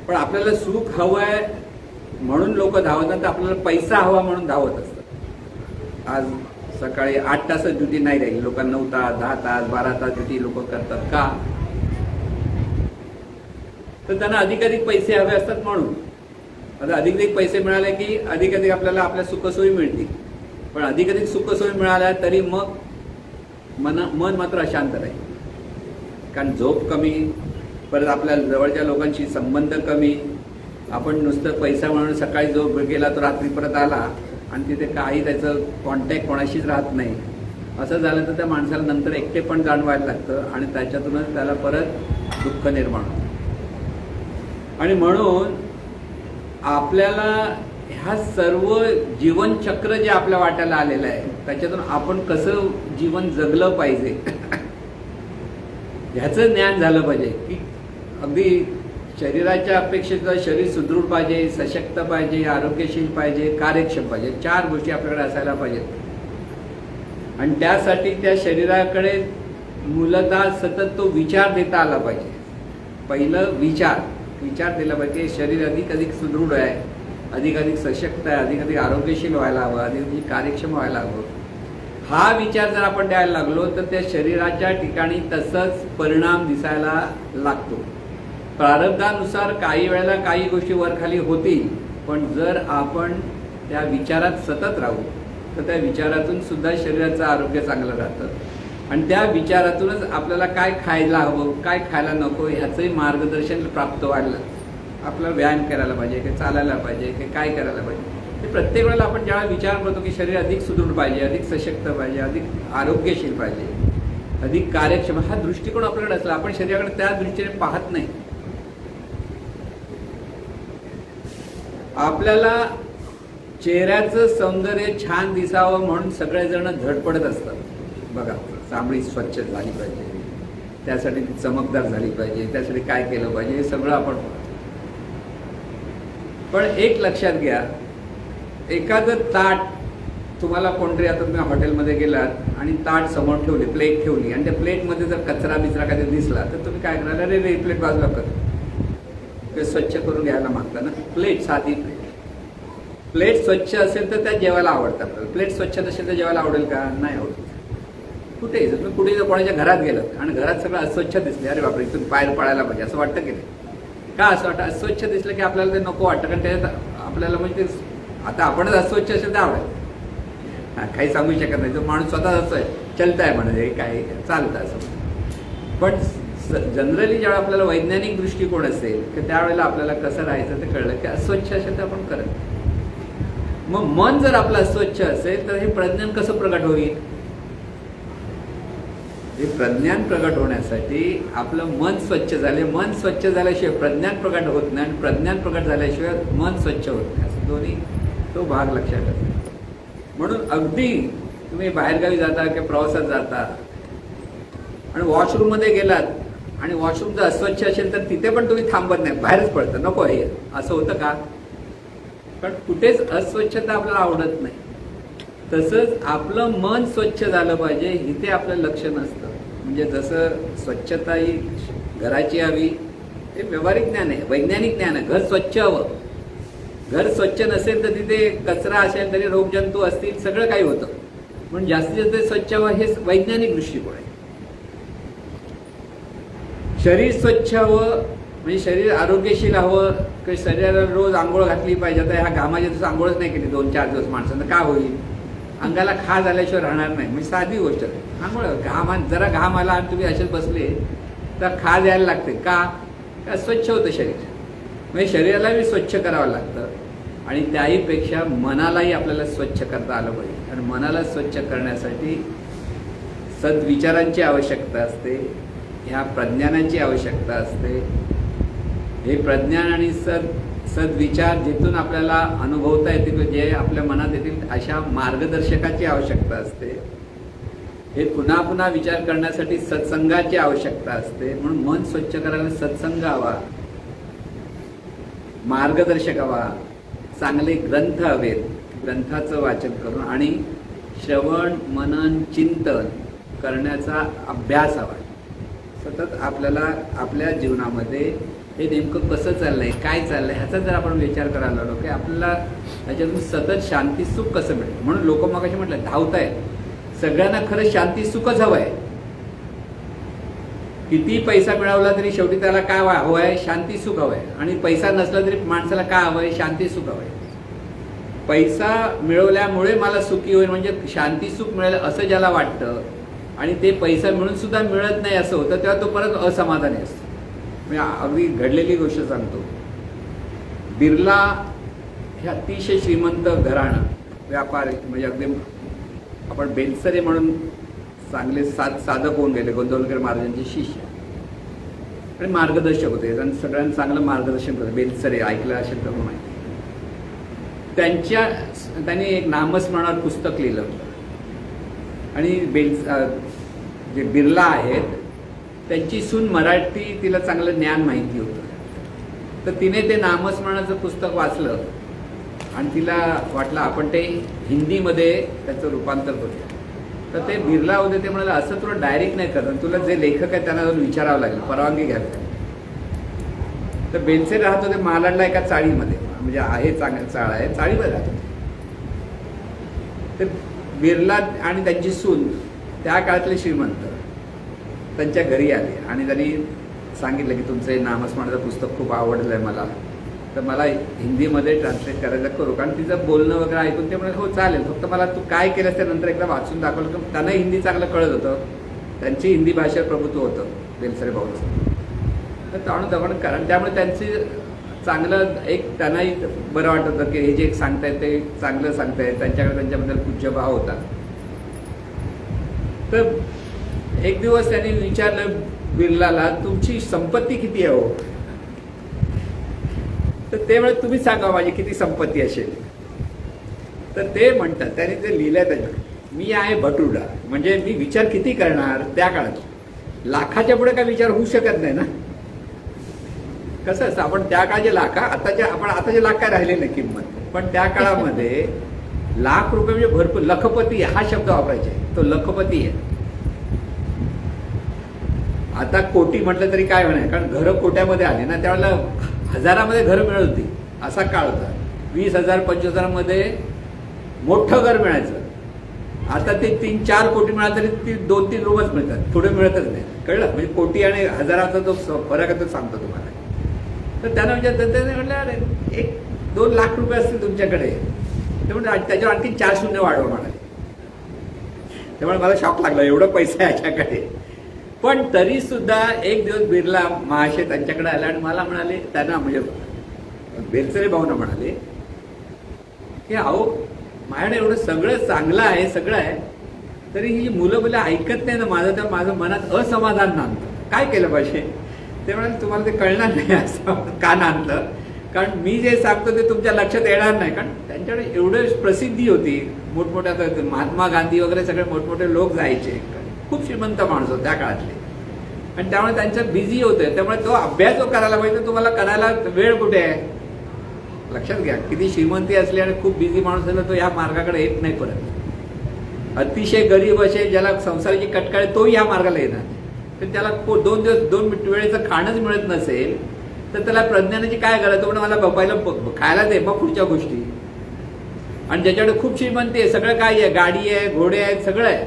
पण आपल्याला सुख हवं आहे म्हणून लोक धावतात, तर आपल्याला पैसा हवा म्हणून धावत असतात. आज सकाळी 8 तास ड्युटी नाही राहिली, लोकांना 9 तास 10 तास 12 तास ड्युटी लोक करतात. का? तर त्यांना अधिकाधिक पैसे हवे असतात म्हणून. आता अधिकाधिक पैसे मिळाले की अधिकाधिक आपल्याला आपल्या सुखसोयी मिळतील, पण अधिकाधिक सुखसोयी मिळाल्या तरी मग मन मात्र अशांत राहील. कारण झोप कमी, परत आपल्या जवळच्या लोकांशी संबंध कमी. आपण नुसतं पैसा म्हणून सकाळी जो गेला तो रात्री परत आला आणि तिथे काही त्याचं कॉन्टॅक्ट कोणाशीच राहत नाही. असं झालं तर त्या माणसाला नंतर एकटेपण जाणवायला लागतं आणि त्याच्यातूनच त्याला परत दुःख निर्माण होतं. आणि म्हणून आपल्याला ह्या सर्व जीवनचक्र जे आपल्या वाट्याला आलेलं आहे त्याच्यातून आपण कसं जीवन जगलं पाहिजे ह्याचं ज्ञान झालं पाहिजे. की अगदी शरीराच्या अपेक्षेत शरीर सुदृढ पाहिजे, सशक्त पाहिजे, आरोग्यशील पाहिजे, कार्यक्षम पाहिजे, 4 गोष्टी आपल्याकडे असायला पाहिजेत. आणि त्यासाठी त्या शरीराकडे मूलतः सतत तो विचार देता आला पाहिजे. पहिलं विचार दिला पाहिजे. शरीर अधिक सुदृढ आहे, अधिक सशक्त आहे, अधिक आरोग्यशील व्हायला हवं, अधिक कार्यक्षम व्हायला हवं. हा विचार जर आपण द्यायला लागलो तर त्या शरीराच्या ठिकाणी तसंच परिणाम दिसायला लागतो. प्रारब्धानुसार काही वेळेला काही गोष्टी वरखाली होतील, पण जर आपण त्या विचारात सतत राहू तर त्या विचारातून सुद्धा शरीराचं आरोग्य चांगलं राहतं. आणि त्या विचारातूनच आपल्याला काय खायला हवं, काय खायला नको ह्याचंही मार्गदर्शन प्राप्त व्हायला. आपला व्यायाम करायला पाहिजे, की चालायला पाहिजे, की काय करायला पाहिजे. ते प्रत्येक वेळेला आपण ज्यावेळेला विचार करतो की शरीर अधिक सुदृढ पाहिजे, अधिक सशक्त पाहिजे, अधिक आरोग्यशील पाहिजे, अधिक कार्यक्षम, हा दृष्टिकोन आपल्याकडे असला, आपण शरीराकडे त्या दृष्टीने पाहत नाही. आपल्याला चेहऱ्याचं सौंदर्य छान दिसावं म्हणून सगळेजण धडपडत असतात. बघा, चामडी स्वच्छ झाली पाहिजे, त्यासाठी ती चमकदार झाली पाहिजे, त्यासाठी काय केलं पाहिजे हे सगळं आपण. पण एक लक्षात घ्या, एखादं ताट तुम्हाला कोणतरी, आता तुम्ही हॉटेलमध्ये गेलात आणि ताट समोर ठेवली, प्लेट ठेवली, आणि त्या प्लेटमध्ये जर कचरा बिचरा काहीतरी दिसला तर तुम्ही काय कराल? अरे रे, प्लेट बाजूला कर. ते स्वच्छ करून घ्यायला मागता ना. प्लेट, साधी प्लेट स्वच्छ असेल तर त्या जेवायला आवडतं आपल्याला. प्लेट स्वच्छ नसेल तर जेवायला आवडेल का? नाही आवडत. कुठेही तुम्ही कुठे जर कोणाच्या घरात गेलात आणि घरात सगळं अस्वच्छ दिसले, अरे बापरे, इथून पाय पडायला पाहिजे असं वाटतं की नाही? का असं वाटतं? अस्वच्छ दिसलं की आपल्याला ते नको वाटतं, कारण त्याच्यात आपल्याला म्हणजे आता आपणच अस्वच्छ असेल तर आवडेल. काही सांगू शकत नाही. तो माणूस स्वतः असं आहे, चलताय म्हणजे काय चालतं असं. पण जनरली ज्यावेळेला आपल्याला वैज्ञानिक दृष्टिकोन असेल की त्यावेळेला आपल्याला कसं राहायचं ते कळलं की अस्वच्छ असेल तर आपण करत. मग मन जर आपलं अस्वच्छ असेल तर हे प्रज्ञान कसं प्रगट होईल? हे प्रज्ञान प्रगट होण्यासाठी आपलं मन स्वच्छ झाले. मन स्वच्छ झाल्याशिवाय प्रज्ञान प्रगट होत नाही, आणि प्रज्ञान प्रगट झाल्याशिवाय मन स्वच्छ होत नाही. असं दोन्ही तो भाग लक्षात असतो. म्हणून अगदी तुम्ही बाहेरगावी जाता किंवा प्रवासात जाता आणि वॉशरूममध्ये गेलात आणि वॉशरूम जर अस्वच्छ असेल तर तिथे पण तुम्ही थांबत नाही, बाहेरच पडतं, नको हे असं होतं का? पण कुठेच अस्वच्छता आपल्याला आवडत नाही. तसंच आपलं मन स्वच्छ झालं पाहिजे इथे आपलं लक्ष नसतं. म्हणजे जसं स्वच्छता ही घराची हवी, हे व्यावहारिक ज्ञान आहे, वैज्ञानिक ज्ञान आहे. घर स्वच्छ हवं. घर स्वच्छ नसेल तर तिथे कचरा असेल तरी रोगजंतू असतील, सगळं काही होतं. म्हणून जास्तीत जास्त स्वच्छ हवं हे वैज्ञानिक दृष्टिकोन आहे. शरीर स्वच्छ हवं म्हणजे शरीर आरोग्यशील हवं, की शरीराला रोज आंघोळ घातली पाहिजे. आता ह्या घामाच्या दिवस आंघोळच नाही केली 2-4 दिवस माणसांना, का होईल? अंगाला खा झाल्याशिवाय राहणार नाही. म्हणजे साधी गोष्ट आहे. आंघोळ, घाम, जरा घाम आला आणि तुम्ही असेच बसले तर खा द्यायला लागते. का? स्वच्छ होतं शरीर. म्हणजे शरीराला बी स्वच्छ करावं लागतं आणि त्याहीपेक्षा मनालाही आपल्याला स्वच्छ करता आलं पाहिजे. आणि मनाला स्वच्छ करण्यासाठी सद्विचारांची आवश्यकता असते, ह्या प्रज्ञानाची आवश्यकता असते. हे प्रज्ञान आणि सद्विचार जिथून आपल्याला अनुभवता येतील, जे आपल्या मनात येतील अशा मार्गदर्शकाची आवश्यकता असते. हे पुन्हा पुन्हा विचार करण्यासाठी सत्संगाची आवश्यकता असते. म्हणून मन स्वच्छ करायला सत्संग हवा, मार्गदर्शक हवा, चांगले ग्रंथ हवेत, ग्रंथाचं वाचन करून आणि श्रवण मनन चिंतन करण्याचा अभ्यास हवा. सतत आपल्याला आपल्या जीवनामध्ये हे नेमकं कसं चाललंय, काय चाललंय ह्याचा जर आपण विचार करायला लागलो की आपल्याला त्याच्यातून सतत शांती सुख कसं मिळेल. म्हणून लोक मग कशी म्हटलं धावतायत, सगळ्यांना खरं शांती सुखच हवं आहे. किती पैसा मिळवला तरी शेवटी त्याला काय हवं आहे, शांती सुख हवं आहे. आणि पैसा नसला तरी माणसाला काय हवं आहे, शांती सुख हवं आहे. पैसा मिळवल्यामुळे मला सुखी होईल म्हणजे शांती सुख मिळेल असं ज्याला वाटतं आणि ते पैसा मिळून सुद्धा मिळत नाही असं होतं, तेव्हा तो परत असमाधानी असतो. मी अगदी घडलेली गोष्ट सांगतो. बिर्ला हे अतिशय श्रीमंत घराणं, व्यापार म्हणजे अगदी आपण बेलसरे म्हणून चांगले साधक होऊन गेले, गोंदवलकर महाराजांचे शिष्य आणि मार्गदर्शक होते. त्यांनी सगळ्यांना चांगलं मार्गदर्शन करते. बेलसरे ऐकलं असेल तर माहिती. त्यांनी एक नामस्मरणावर पुस्तक लिहिलं होतं आणि जे बिर्ला आहेत त्यांची सून मराठी, तिला चांगलं ज्ञान माहिती होतं. तर तिने ते नामस्मरणाचं पुस्तक वाचलं आणि तिला वाटलं आपण ते हिंदीमध्ये त्याचं रूपांतर करूया. तर ते बिर्ला होते, ते म्हणाले असं तुला डायरेक्ट नाही करत, तुला जे लेखक आहे त्यांना जाऊन विचारावं लागेल, परवानगी घ्यावी लागेल. तर बेलसे राहत होते मालाडला एका चाळीमध्ये, म्हणजे आहे चांगलं चाळ आहे, चाळीमध्ये राहत होते. ते बिर्ला आणि त्यांची सून त्या काळातले श्रीमंत त्यांच्या घरी आले आणि त्यांनी सांगितलं की तुमचं हे नामस्मरणाचं पुस्तक खूप आवडलं आहे मला, तर मला हिंदीमध्ये ट्रान्सलेट करायचं करू. कारण तिचं बोलणं वगैरे ऐकून ते म्हणाले हो चालेल, फक्त मला तू काय केलंस त्यानंतर एकदा वाचून दाखवलं. तर त्यांना हिंदी चांगलं कळत होतं, त्यांची हिंदी भाषेवर प्रभुत्व होतं बेलसरे भाऊचं. तर त्यामुळे कारण त्यामुळे त्यांची चांगलं एक त्यांनाही बरं वाटत होतं की हे जे सांगतायत ते चांगलं सांगतायत, त्यांच्याकडे त्यांच्याबद्दल पूज्यभाव होता. तर एक दिवस त्यांनी विचारलं बिर्लाला, तुमची संपत्ती किती आहे हो? तर ते वेळेस तुम्ही सांगा माझी किती संपत्ती असेल. तर ते म्हणतात, त्यांनी ते लिहिलंय त्याच्याकडे, मी आहे भटुडा, म्हणजे मी विचार किती करणार. त्या काळात लाखाच्या पुढे काय विचार होऊ शकत नाही ना. कसं असतं, आपण त्या काळचे लाखा, आताचे लाख काय राहिले नाही किंमत, पण त्या काळामध्ये लाख रुपये म्हणजे भरपूर. लखपती हा शब्द वापरायचे, तो लखपती आहे. आता कोटी म्हटलं तरी काय म्हणाय, कारण घरं कोट्यामध्ये आली ना, त्यावेळेला हजारामध्ये घरं मिळत होती, असा काळ होता. 20,000 25,000 मोठं घर मिळायचं. आता ते 3-4 कोटी मिळालं तरी ती 2-3 रूमच मिळतात, पुढे मिळतच नाही. कळलं, म्हणजे कोटी आणि हजाराचा जो फरक आहे तो सांगतो तुम्हाला. तर त्यांना विचारतात, त्याने म्हटलं अरे 1-2 लाख रुपये असतील तुमच्याकडे, ते म्हणजे त्याच्यावर आणखी 4 शून्य वाढवा म्हणाले. त्यामुळे मला शॉक लागला, एवढं पैसा आहे याच्याकडे. पण तरी सुद्धा एक दिवस बिर्ला महाशय त्यांच्याकडे आला आणि मला म्हणाले, त्यांना म्हणजे बेलसरे भाऊंना म्हणाले की अहो माझ्याकडे एवढं सगळं चांगलं आहे, सगळं आहे, तरी ही मुलं ऐकत नाही ना माझं, तर माझं मनात असमाधान नांदतं, काय केलं पाहिजे. ते म्हणाले तुम्हाला ते कळणार नाही असं का नांदतं, कारण मी जे सांगतो ते तुमच्या लक्षात येणार नाही. कारण त्यांच्याकडे एवढं प्रसिद्धी होती, मोठमोठ्या महात्मा गांधी वगैरे सगळे मोठमोठे लोक जायचे, खूप श्रीमंत माणूस होते त्या काळातले, आणि त्यामुळे त्यांचं बिझी होतं. त्यामुळे तो अभ्यास जो करायला पाहिजे तुम्हाला करायला वेळ कुठे आहे. लक्षात घ्या, किती श्रीमंती असली आणि खूप बिझी माणूस झाला तो या मार्गाकडे येत नाही परत. अतिशय गरीब असेल, ज्याला संसाराची कटकळ तोही या मार्गाला येणार. तर त्याला 2 दिवस 2 वेळेचं खाणंच मिळत नसेल तर त्याला प्रज्ञानाची काय गरज. तो म्हणा मला पहिलं खायला दे, मग पुढच्या गोष्टी. आणि ज्याच्याकडे खूप श्रीमंती आहे, सगळं काय आहे, गाडी आहे, घोडे आहेत, सगळं आहे,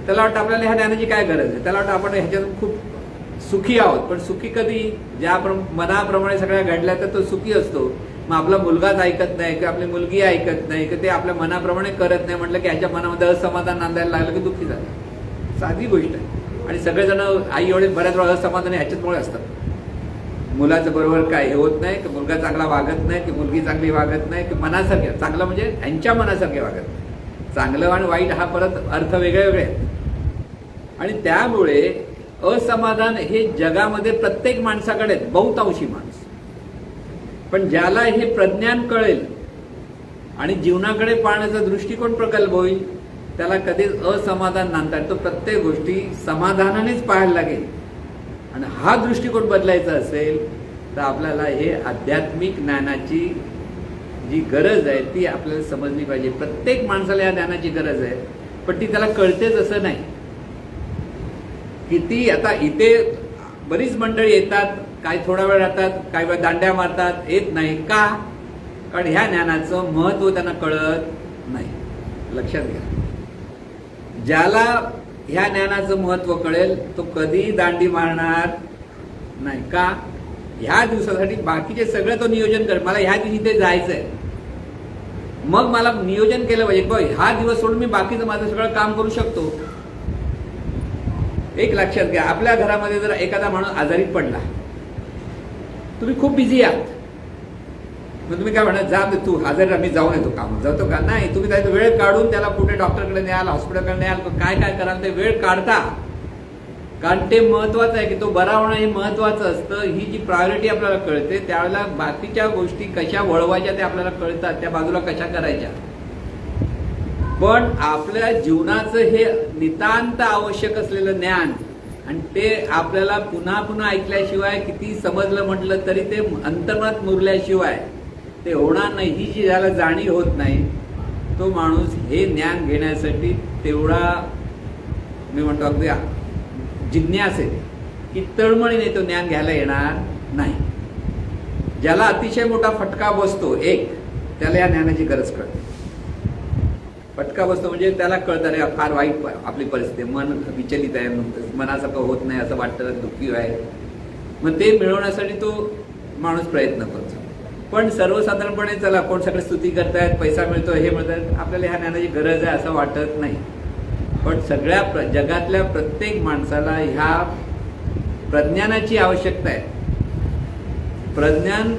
त्याला वाटतं आपल्याला ह्या ज्ञानाची काय गरज आहे. त्याला वाटतं आपण ह्याच्यातून खूप सुखी आहोत. पण सुखी कधी, ज्या मनाप्रमाणे सगळ्या घडल्या तर तो सुखी असतो. मग आपला मुलगाच ऐकत नाही किंवा आपली मुलगी ऐकत नाही किंवा ते आपल्या मनाप्रमाणे करत नाही म्हटलं की ह्याच्या मनामध्ये असमाधान नांदायला लागलं की दुःखी झालं. साधी गोष्ट आहे. आणि सगळेजण आई वडील बऱ्याच वेळा असमाधानी ह्याच्याचमुळे असतात. मुलाचं बरोबर काय हे होत नाही, की मुलगा चांगला वागत नाही, की मुलगी चांगली वागत नाही, की मनासारखे चांगलं म्हणजे ह्यांच्या मनासारखे वागत नाही. चांगलं आणि वाईट हा परत अर्थ वेगळे वेगळे आहेत. आणि त्यामुळे असमाधान हे जगामध्ये प्रत्येक माणसाकडे आहेत, बहुतांशी माणूस. पण ज्याला हे प्रज्ञान कळेल आणि जीवनाकडे पाहण्याचा दृष्टिकोन प्रकल्प होईल, त्याला कधीच असमाधान नांदता तो प्रत्येक गोष्टी समाधानानेच पाहायला लागेल. आणि हा दृष्टिकोन बदलायचा असेल तर आपल्याला हे आध्यात्मिक ज्ञानाची जी गरज आहे ती आपल्याला समजली पाहिजे. प्रत्येक माणसाला या ज्ञानाची गरज आहे, पण ती त्याला कळतेच असं नाही. किती आता इथे बरीच मंडळी येतात, काही थोडा वेळ राहतात, काही वेळ दांड्या मारतात, येत नाही का? कारण ह्या ज्ञानाचं महत्व त्यांना कळत नाही. लक्षात घ्या, ज्याला ह्या ज्ञानाचं महत्व कळेल तो कधी दांडी मारणार नाही. का? ह्या दिवसासाठी बाकीचे सगळं तो नियोजन करेल. मला ह्या दिवशी ते जायचंय, मग मला नियोजन केलं पाहिजे, हा दिवस सोडून मी बाकीचं माझं सगळं काम करू शकतो. एक लक्षात घ्या, आपल्या घरामध्ये जर एखादा माणूस आजारी पडला, तुम्ही खूप बिझी आहात, मग तुम्ही काय म्हणा, जा तू हजर मी जाऊन येतो, काम जातो का? नाही, तुम्ही त्याचा वेळ काढून त्याला कुठे डॉक्टरकडे न्याल, हॉस्पिटलकडे न्याल, काय काय कराल ते वेळ काढता. कारण ते महत्वाचं आहे की तो बरा होणं हे महत्वाचं असतं. ही जी प्रायोरिटी आपल्याला कळते त्यावेळेला बाकीच्या गोष्टी कशा वळवायच्या ते आपल्याला कळतात, त्या बाजूला कशा करायच्या. पण आपल्या जीवनाचं हे नितांत आवश्यक असलेलं ज्ञान, आणि ते आपल्याला पुन्हा पुन्हा ऐकल्याशिवाय किती समजलं म्हटलं तरी ते अंतर्मनात मुरल्याशिवाय ते होणार नाही. ही जी ज्याला जाणीव होत नाही तो माणूस हे ज्ञान घेण्यासाठी तेवढा मी म्हणतो अगदी जिज्ञास आहे की तळमळीने तो ज्ञान घ्यायला येणार नाही. ज्याला अतिशय मोठा फटका बसतो एक, त्याला या ज्ञानाची गरज कळते. फटका बसतो म्हणजे त्याला कळतं रे फार वाईट आपली परिस्थिती, मन विचलित आहे, मनासारखं होत नाही असं वाटतं, दुःखी आहे. मग ते मिळवण्यासाठी तो माणूस प्रयत्न करतो. पण सर्वसाधारणपणे चला कोण सगळे स्तुती करतायत, पैसा मिळतो, हे मिळतात, आपल्याला ह्या ज्ञानाची गरज आहे असं वाटत नाही. पण सगळ्या जगातल्या प्रत्येक माणसाला ह्या प्रज्ञानाची आवश्यकता आहे. प्रज्ञान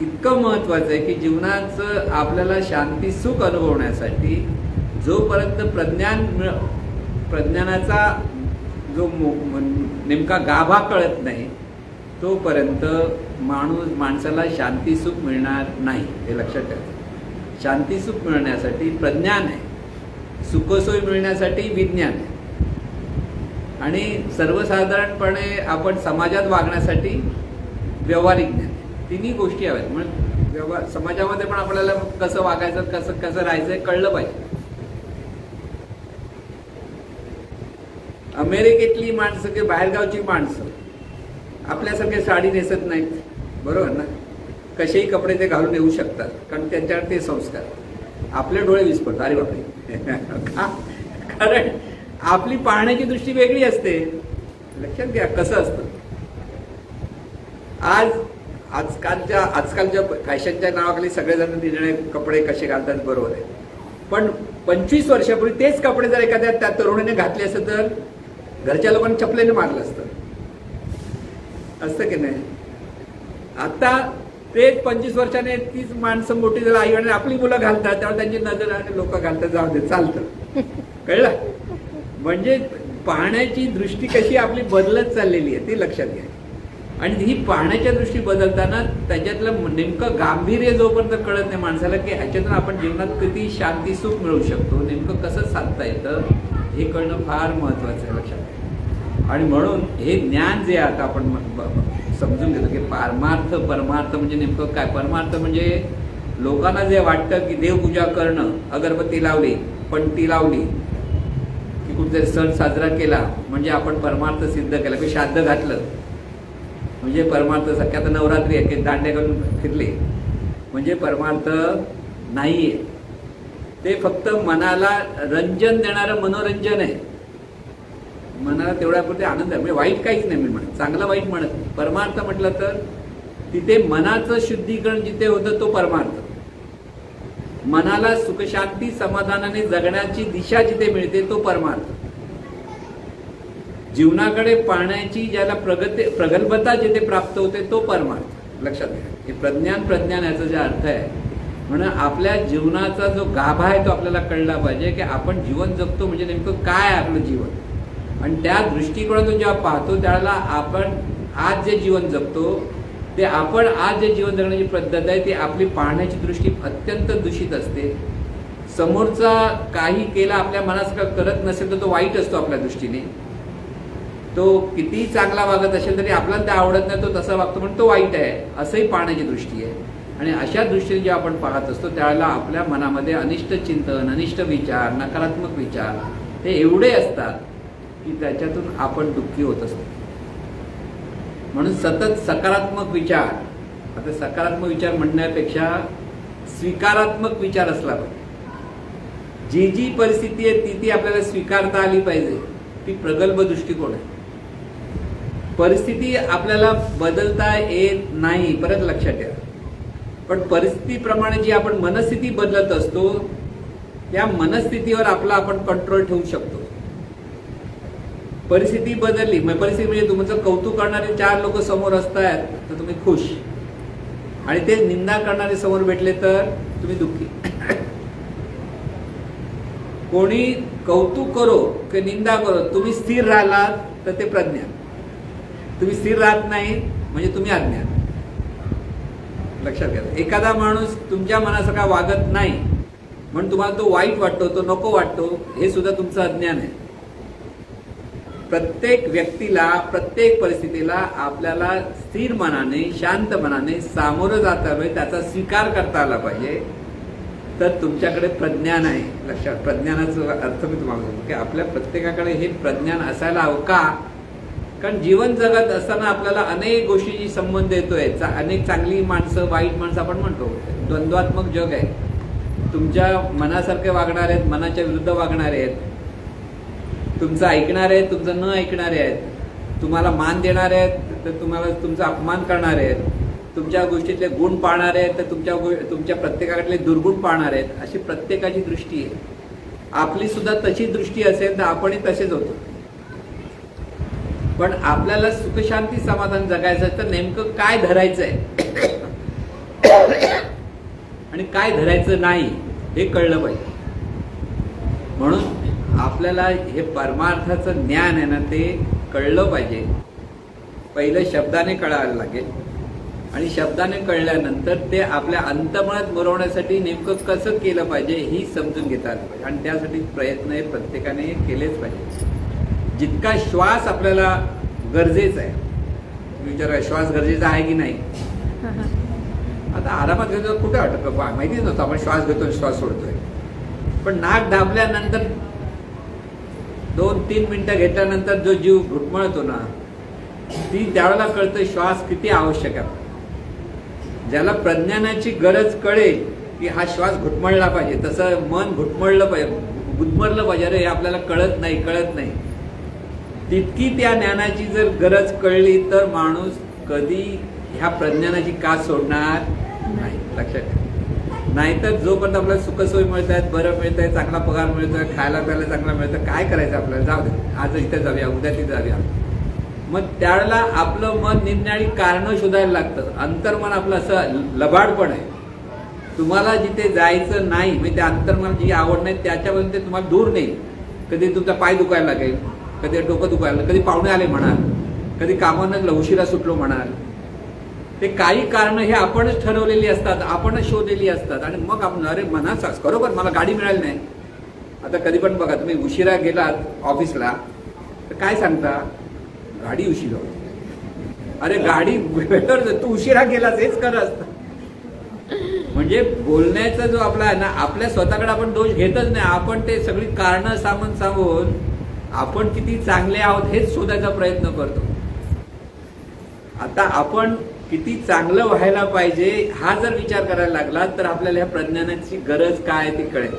इतकं महत्वाचं आहे की जीवनाचं आपल्याला शांती सुख अनुभवण्यासाठी जोपर्यंत प्रज्ञानाचा जो नेमका गाभा कळत नाही तोपर्यंत माणसाला शांती सुख मिळणार नाही. हे लक्षात ठेवा. शांती सुख मिळण्यासाठी प्रज्ञान आहे, सुखसोयी मिळण्यासाठी विज्ञान आहे, आणि सर्वसाधारणपणे आपण समाजात वागण्यासाठी व्यवहारिक ज्ञान आहे. तिन्ही गोष्टी हव्यात. म्हणजे समाजामध्ये पण आपल्याला कसं वागायचं, कसं राहायचं कळलं पाहिजे. अमेरिकेतली माणसं किंवा बाहेरगावची माणसं आपल्यासारखे साडी नेसत नाहीत, बरोबर ना? कसेही कपडे ते घालून येऊ शकतात, कारण त्यांच्यावर ते संस्कार. आपले डोळे विस्फोरतात, अरे बापरे. कारण आपली पाहण्याची दृष्टी वेगळी असते. लक्षात घ्या कसं असतं. आजकालच्या फॅशनच्या नावाखाली सगळेजण निर्णय कपडे कसे घालतात, बरोबर आहे. पण 25 वर्षापूर्वी तेच कपडे जर एखाद्या त्या तरुणीने घातले असते तर घरच्या लोकांनी चपलेने मारलं असतं की नाही? आता तेच 25 वर्षाने तीच माणसं मोठी जर आई वडील आपली मुलं घालतात त्यावेळी त्यांची नजर आणि लोक घालतात, जाऊ दे चालतं. कळलं? म्हणजे पाहण्याची दृष्टी कशी आपली बदलत चाललेली आहे ती लक्षात घ्या. आणि ही पाहण्याच्या दृष्टी बदलताना त्याच्यातलं नेमकं गांभीर्य जोपर्यंत कळत नाही माणसाला की ह्याच्यातून आपण जीवनात किती शांती सुख मिळवू शकतो, नेमकं कसं साधता येतं हे कळणं फार महत्वाचं आहे. लक्षात घ्या. आणि म्हणून हे ज्ञान जे आता आपण समजून घेतो की परमार्थ म्हणजे नेमकं काय? परमार्थ म्हणजे लोकांना जे वाटतं की देवपूजा करणं, अगरबत्ती लावली, पणती लावली, की कुठेतरी सण साजरा केला म्हणजे आपण परमार्थ सिद्ध केला, की श्राद्ध घातलं म्हणजे परमार्थ. सख्या आता नवरात्री आहे की दांड्या करून फिरले म्हणजे परमार्थ नाहीये. ते फक्त मनाला रंजन देणारं मनोरंजन आहे. मनाला तेवढ्यापुरते आनंद आहे, म्हणजे वाईट काहीच नाही. मी म्हणत चांगलं वाईट म्हणत नाही. परमार्थ म्हटलं तर तिथे मनाचं शुद्धीकरण जिथे होतं तो परमार्थ. मनाला सुखशांती समाधानाने जगण्याची दिशा जिथे मिळते तो परमार्थ. जीवनाकडे पाहण्याची ज्याला प्रगल्भता जिथे प्राप्त होते तो परमार्थ लक्षात घ्या. हे प्रज्ञान याचा जे अर्थ आहे म्हणून आपल्या जीवनाचा जो गाभा आहे तो आपल्याला कळला पाहिजे की आपण जीवन जगतो म्हणजे नेमकं काय आहे आपलं जीवन. आणि त्या दृष्टिकोनातून जेव्हा पाहतो त्यावेळेला आपण आज जे जीवन जगतो ते आपण आज जे जीवन जगण्याची पद्धत आहे ती आपली पाहण्याची दृष्टी अत्यंत दूषित असते. समोरचा काही केला आपल्या मनास करत नसेल तर तो वाईट असतो आपल्या दृष्टीने. तो किती चांगला वागत असेल तरी आपल्याला ते आवडत नाही तो तसा वागतो म्हणून तो वाईट आहे असंही पाहण्याची दृष्टी आहे. आणि अशा दृष्टीने जेव्हा आपण पाहत असतो त्यावेळेला आपल्या मनामध्ये अनिष्ट चिंतन अनिष्ट विचार नकारात्मक विचार हे एवढे असतात की त्याच्यातून आपण दुःखी होत असतो. म्हणून सतत सकारात्मक विचार, आता सकारात्मक विचार म्हणण्यापेक्षा स्वीकारात्मक विचार असला पाहिजे. जी जी परिस्थिती आहे ती आपल्याला स्वीकारता आली पाहिजे. ती प्रगल्भ दृष्टिकोन आहे. परिस्थिती आपल्याला बदलता येत नाही परत लक्षात ठेवा. पण परिस्थितीप्रमाणे जी आपण मनस्थिती बदलत असतो त्या मनस्थितीवर आपला आपण कंट्रोल ठेवू शकतो. परिस्थिती बदलली परिस्थिती म्हणजे तुमचं कौतुक करणारे 4 लोक समोर असतात तर तुम्ही खुश आणि ते निंदा करणारे समोर भेटले तर तुम्ही दुःखी. कोणी कौतुक करो की निंदा करो तुम्ही स्थिर राहिलात तर ते प्रज्ञान. तुम्ही स्थिर राहत नाही म्हणजे तुम्ही अज्ञान. लक्षात घ्या. एखादा माणूस तुमच्या मनासारखा वागत नाही म्हणून तुम्हाला तो वाईट वाटतो तो नको वाटतो हे सुद्धा तुमचं अज्ञान आहे. प्रत्येक व्यक्तीला प्रत्येक परिस्थितीला आपल्याला स्थिर मनाने शांत मनाने सामोरं जाता आलं त्याचा स्वीकार करता आला पाहिजे तर तुमच्याकडे प्रज्ञान आहे. लक्षात. प्रज्ञानाचा अर्थ मी तुम्हाला सांगतो की आपल्या प्रत्येकाकडे हे प्रज्ञान असायला हवं. का? कारण जीवन जगत असताना आपल्याला अनेक गोष्टींशी संबंध येतोय. अनेक चांगली माणसं वाईट माणसं आपण म्हणतो. द्वंद्वात्मक जग आहे. तुमच्या मनासारखे वागणारे आहेत मनाच्या विरुद्ध वागणारे आहेत. तुमचं ऐकणारे आहेत तुमचं न ऐकणारे आहेत. तुम्हाला मान देणारे आहेत तर तुम्हाला तुमचा अपमान करणारे आहेत. तुमच्या गोष्टीतले गुण पाहणारे आहेत तर तुमच्या प्रत्येकाकडले दुर्गुण पाहणारे आहेत. अशी प्रत्येकाची दृष्टी आहे. आपली सुद्धा तशी दृष्टी असेल तर आपणही तसेच होतो. पण आपल्याला सुखशांती समाधान जगायचं तर नेमकं काय धरायचंय आणि काय धरायचं नाही हे कळलं पाहिजे. म्हणून आपल्याला हे परमार्थाचं ज्ञान आहे ना ते कळलं पाहिजे. पहिलं शब्दाने कळायला लागेल आणि शब्दाने कळल्यानंतर ते आपल्या अंतमनात मुरवण्यासाठी नेमकं कसं केलं पाहिजे ही समजून घेता आलं पाहिजे. आणि त्यासाठी प्रयत्न हे प्रत्येकाने केलेच पाहिजे. जितका श्वास आपल्याला गरजेचा आहे. विचारा श्वास गरजेचा आहे की नाही. आता आरामात घेतो कुठे वाटत माहितीच नव्हतं आपण श्वास घेतो श्वास सोडतोय. पण नाक दाबल्यानंतर 2-3 मिनिटं घेतल्यानंतर जो जीव घुटमळतो ना ती त्यावेळेला कळतं श्वास किती आवश्यक आहे. ज्याला प्रज्ञानाची गरज कळेल की हा श्वास घुटमळला पाहिजे तसं मन घुटमळलं पाहिजे गुदमरलं पाहिजे. अरे हे आपल्याला कळत नाही. तितकी त्या ज्ञानाची जर गरज कळली तर माणूस कधी ह्या प्रज्ञानाची का सोडणार नाही. लक्षात ठेवा. नाहीतर जोपर्यंत आपल्याला सुखसोयी मिळत आहेत बरं मिळत आहे चांगला पगार मिळतोय खायला प्यायला चांगला मिळतं काय करायचं आपल्याला जाऊ दे आज इथे जाऊया उद्या तिथे जाऊया. मग त्यावेळेला आपलं मन निरनिराळी कारणं शोधायला लागतं. अंतर्मन आपलं असं लबाडपण आहे. तुम्हाला जिथे जायचं नाही म्हणजे त्या अंतर्मनात जी आवड नाही त्याच्यापासून ते तुम्हाला दूर नेईल. कधी तुमचा पाय दुखायला लागेल कधी डोकं दुखायला कधी पाहुणे आले म्हणाल कधी कामानं उशिरा सुटलो म्हणाल. ते काही कारण हे आपणच ठरवलेली असतात आपणच शोधलेली असतात. आणि मग आपण अरे मनाचाच खरोबर मला गाडी मिळाली नाही. आता कधी पण बघा तुम्ही उशिरा गेलात ऑफिसला तर काय सांगता गाडी उशिरा. अरे गाडी बेटर तू उशिरा गेलास हेच खरं असतं. म्हणजे बोलण्याचा जो आपला आहे ना आपल्या स्वतःकडे आपण दोष घेतच नाही. आपण ते सगळी कारणं सांगून आपण किती चांगले आहोत हेच शोधायचा प्रयत्न करतो. आता आपण किती चांगलं व्हायला पाहिजे हा जर विचार करायला लागला तर आपल्याला ह्या प्रज्ञानाची गरज काय ती कळेल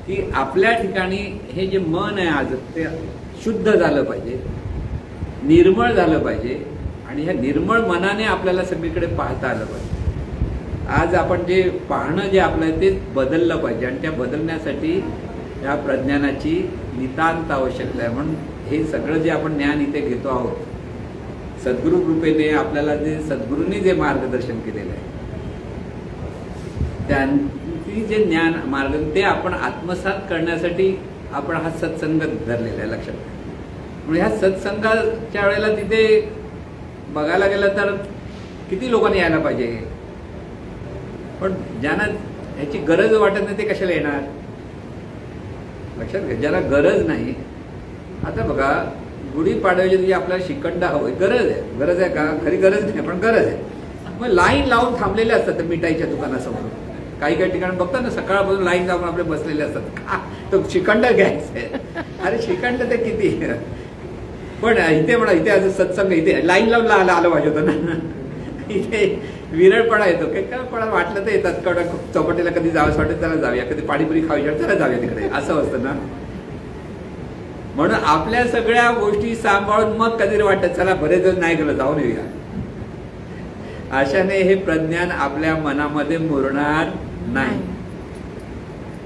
की आपल्या ठिकाणी हे जे मन आहे आज ते शुद्ध झालं पाहिजे निर्मळ झालं पाहिजे. आणि ह्या निर्मळ मनाने आपल्याला सगळीकडे पाहता आलं पाहिजे. आज आपण जे पाहणं जे आपलं आहे ते बदललं पाहिजे आणि त्या बदलण्यासाठी या प्रज्ञानाची नितांत आवश्यकता आहे. म्हणून हे सगळं जे आपण ज्ञान इथे घेतो आहोत, सद्गुरु कृपेने आपल्याला जे सद्गुरूंनी जे मार्गदर्शन केलेलं आहे, त्यांची जे ज्ञान मार्ग ते आपण आत्मसात करण्यासाठी आपण हा सत्संग धरलेला आहे. लक्षात घ्या. म्हणजे ह्या सत्संगाच्या वेळेला तिथे बघायला गेलं तर किती लोकांनी यायला पाहिजे, पण ज्यांना ह्याची गरज वाटत नाही ते कशाला येणार. लक्षात घ्या. ज्याला गरज नाही, आता बघा गुढीपाडव्याच्या दिवशी आपल्याला श्रीखंड हवंय, गरज आहे. गरज आहे का? खरी गरज नाही, पण गरज आहे. मग लाईन लावून थांबलेले असतात मिठाईच्या दुकानासमोर. काही काही ठिकाणी बघतात ना, सकाळपासून लाईन लावून आपले बसलेले असतात. का तो श्रीखंड घ्यायचंय. अरे श्रीखंड ते किती, पण इथे म्हणा, इथे असं सत्संग इथे लाईन लावून आलं पाहिजे होतं ना. इथे विरळपणा येतो. काय पण वाटलं तर येतात. चौपाटीला कधी जावंसं वाटतं त्याला जाऊया, कधी पाणीपुरी खावी त्याला जाऊया तिकडे, असं असतं ना. म्हणून आपल्या सगळ्या गोष्टी सांभाळून मग कधी वाटत चला बरेच दिवस नाही गेलं, जाऊन येऊया. अशाने हे प्रज्ञान आपल्या मनामध्ये मुरणार नाही.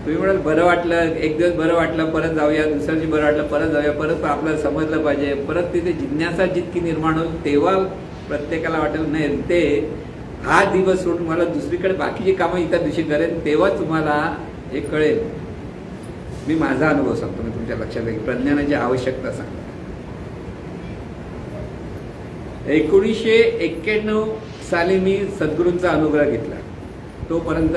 तुम्ही म्हणाल बरं वाटलं, एक दिवस बरं वाटलं, परत जाऊया, दुसऱ्या दिवशी बरं वाटलं, परत जाऊया, परत आपल्याला समजलं पाहिजे, परत तिथे जिज्ञासा जितकी निर्माण होईल तेव्हा प्रत्येकाला वाटेल नाही ते हा दिवस सोडून मला दुसरीकडे बाकीची कामं इतर दिवशी करेन, तेव्हा तुम्हाला हे कळेल. मी माझा अनुभव सांगतो, मी तुमच्या लक्षात घेईन. प्रज्ञानाची आवश्यकता सांगतो. 1991 साली मी सद्गुरूंचा अनुग्रह घेतला. तोपर्यंत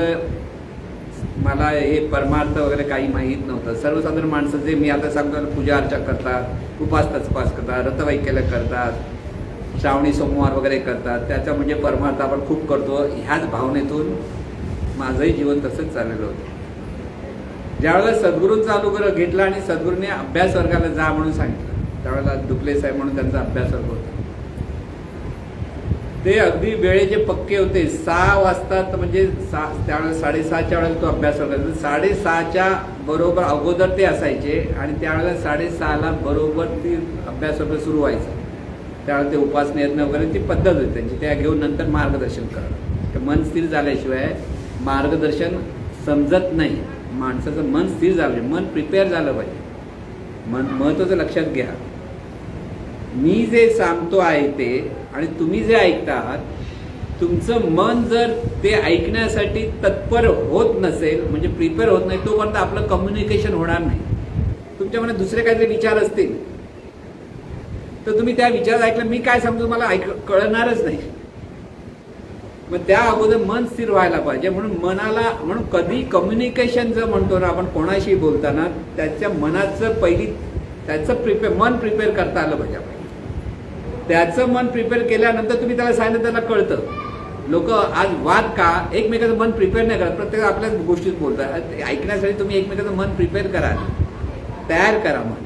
मला हे परमार्थ वगैरे काही माहीत नव्हतं. सर्वसाधारण माणसं जे मी आता सांगतो, पूजा अर्चा करतात, उपास तत्पास करतात, रथवैकल्य करतात, श्रावणी सोमवार वगैरे करतात, त्याचा म्हणजे परमार्थ आपण खूप करतो, ह्याच भावनेतून माझंही जीवन तसंच चाललेलं होतं. ज्यावेळेला सद्गुरूंचा अनुग्रह घेतला आणि सद्गुरूंनी अभ्यास वर्गाला जा म्हणून सांगितलं, त्यावेळेला दुपले साहेब म्हणून त्यांचा अभ्यास वर्ग होता. ते अगदी वेळेचे पक्के होते. 6 वाजता, म्हणजे त्यावेळेला 6:30च्या वेळेला तो अभ्यास वर्ग, 6:30च्या बरोबर अगोदर ते असायचे आणि त्यावेळेला 6:30ला बरोबर ती अभ्यास वर्ग सुरू व्हायचा. त्यावेळेला ते उपासना यज्ञ वगैरे ती पद्धत होती त्यांची. त्या घेऊन नंतर मार्गदर्शन करणं. मन स्थिर झाल्याशिवाय मार्गदर्शन समजत नाही. माणसाचं मन स्थिर झालं पाहिजे, मन प्रिपेअर झालं पाहिजे. मन महत्त्वाचं लक्षात घ्या. मी जे सांगतो आहे ते आणि तुम्ही जे ऐकता आहात, तुमचं मन जर ते ऐकण्यासाठी तत्पर होत नसेल, म्हणजे प्रिपेअर होत नाही, तोपर्यंत आपलं कम्युनिकेशन होणार नाही. तुमच्या मनात दुसरे काहीतरी विचार असतील तर तुम्ही त्या विचार ऐकलं, मी काय सांगतो मला कळणारच नाही. मग त्या अगोदर मन स्थिर व्हायला पाहिजे. म्हणून कधी कम्युनिकेशन जर म्हणतो ना आपण कोणाशी बोलताना, त्याच्या मनाचं मन प्रिपेअर करता आलं पाहिजे आपल्याला. त्याचं मन प्रिपेअर केल्यानंतर तुम्ही त्याला सांगितलं, त्याला कळतं. लोक आज वाद का एकमेकाचं मन प्रिपेअर नाही करत, प्रत्येक आपल्याच गोष्टीत बोलतात. ऐकण्यासाठी तुम्ही एकमेकाचं मन प्रिपेअर करा, तयार करा. मन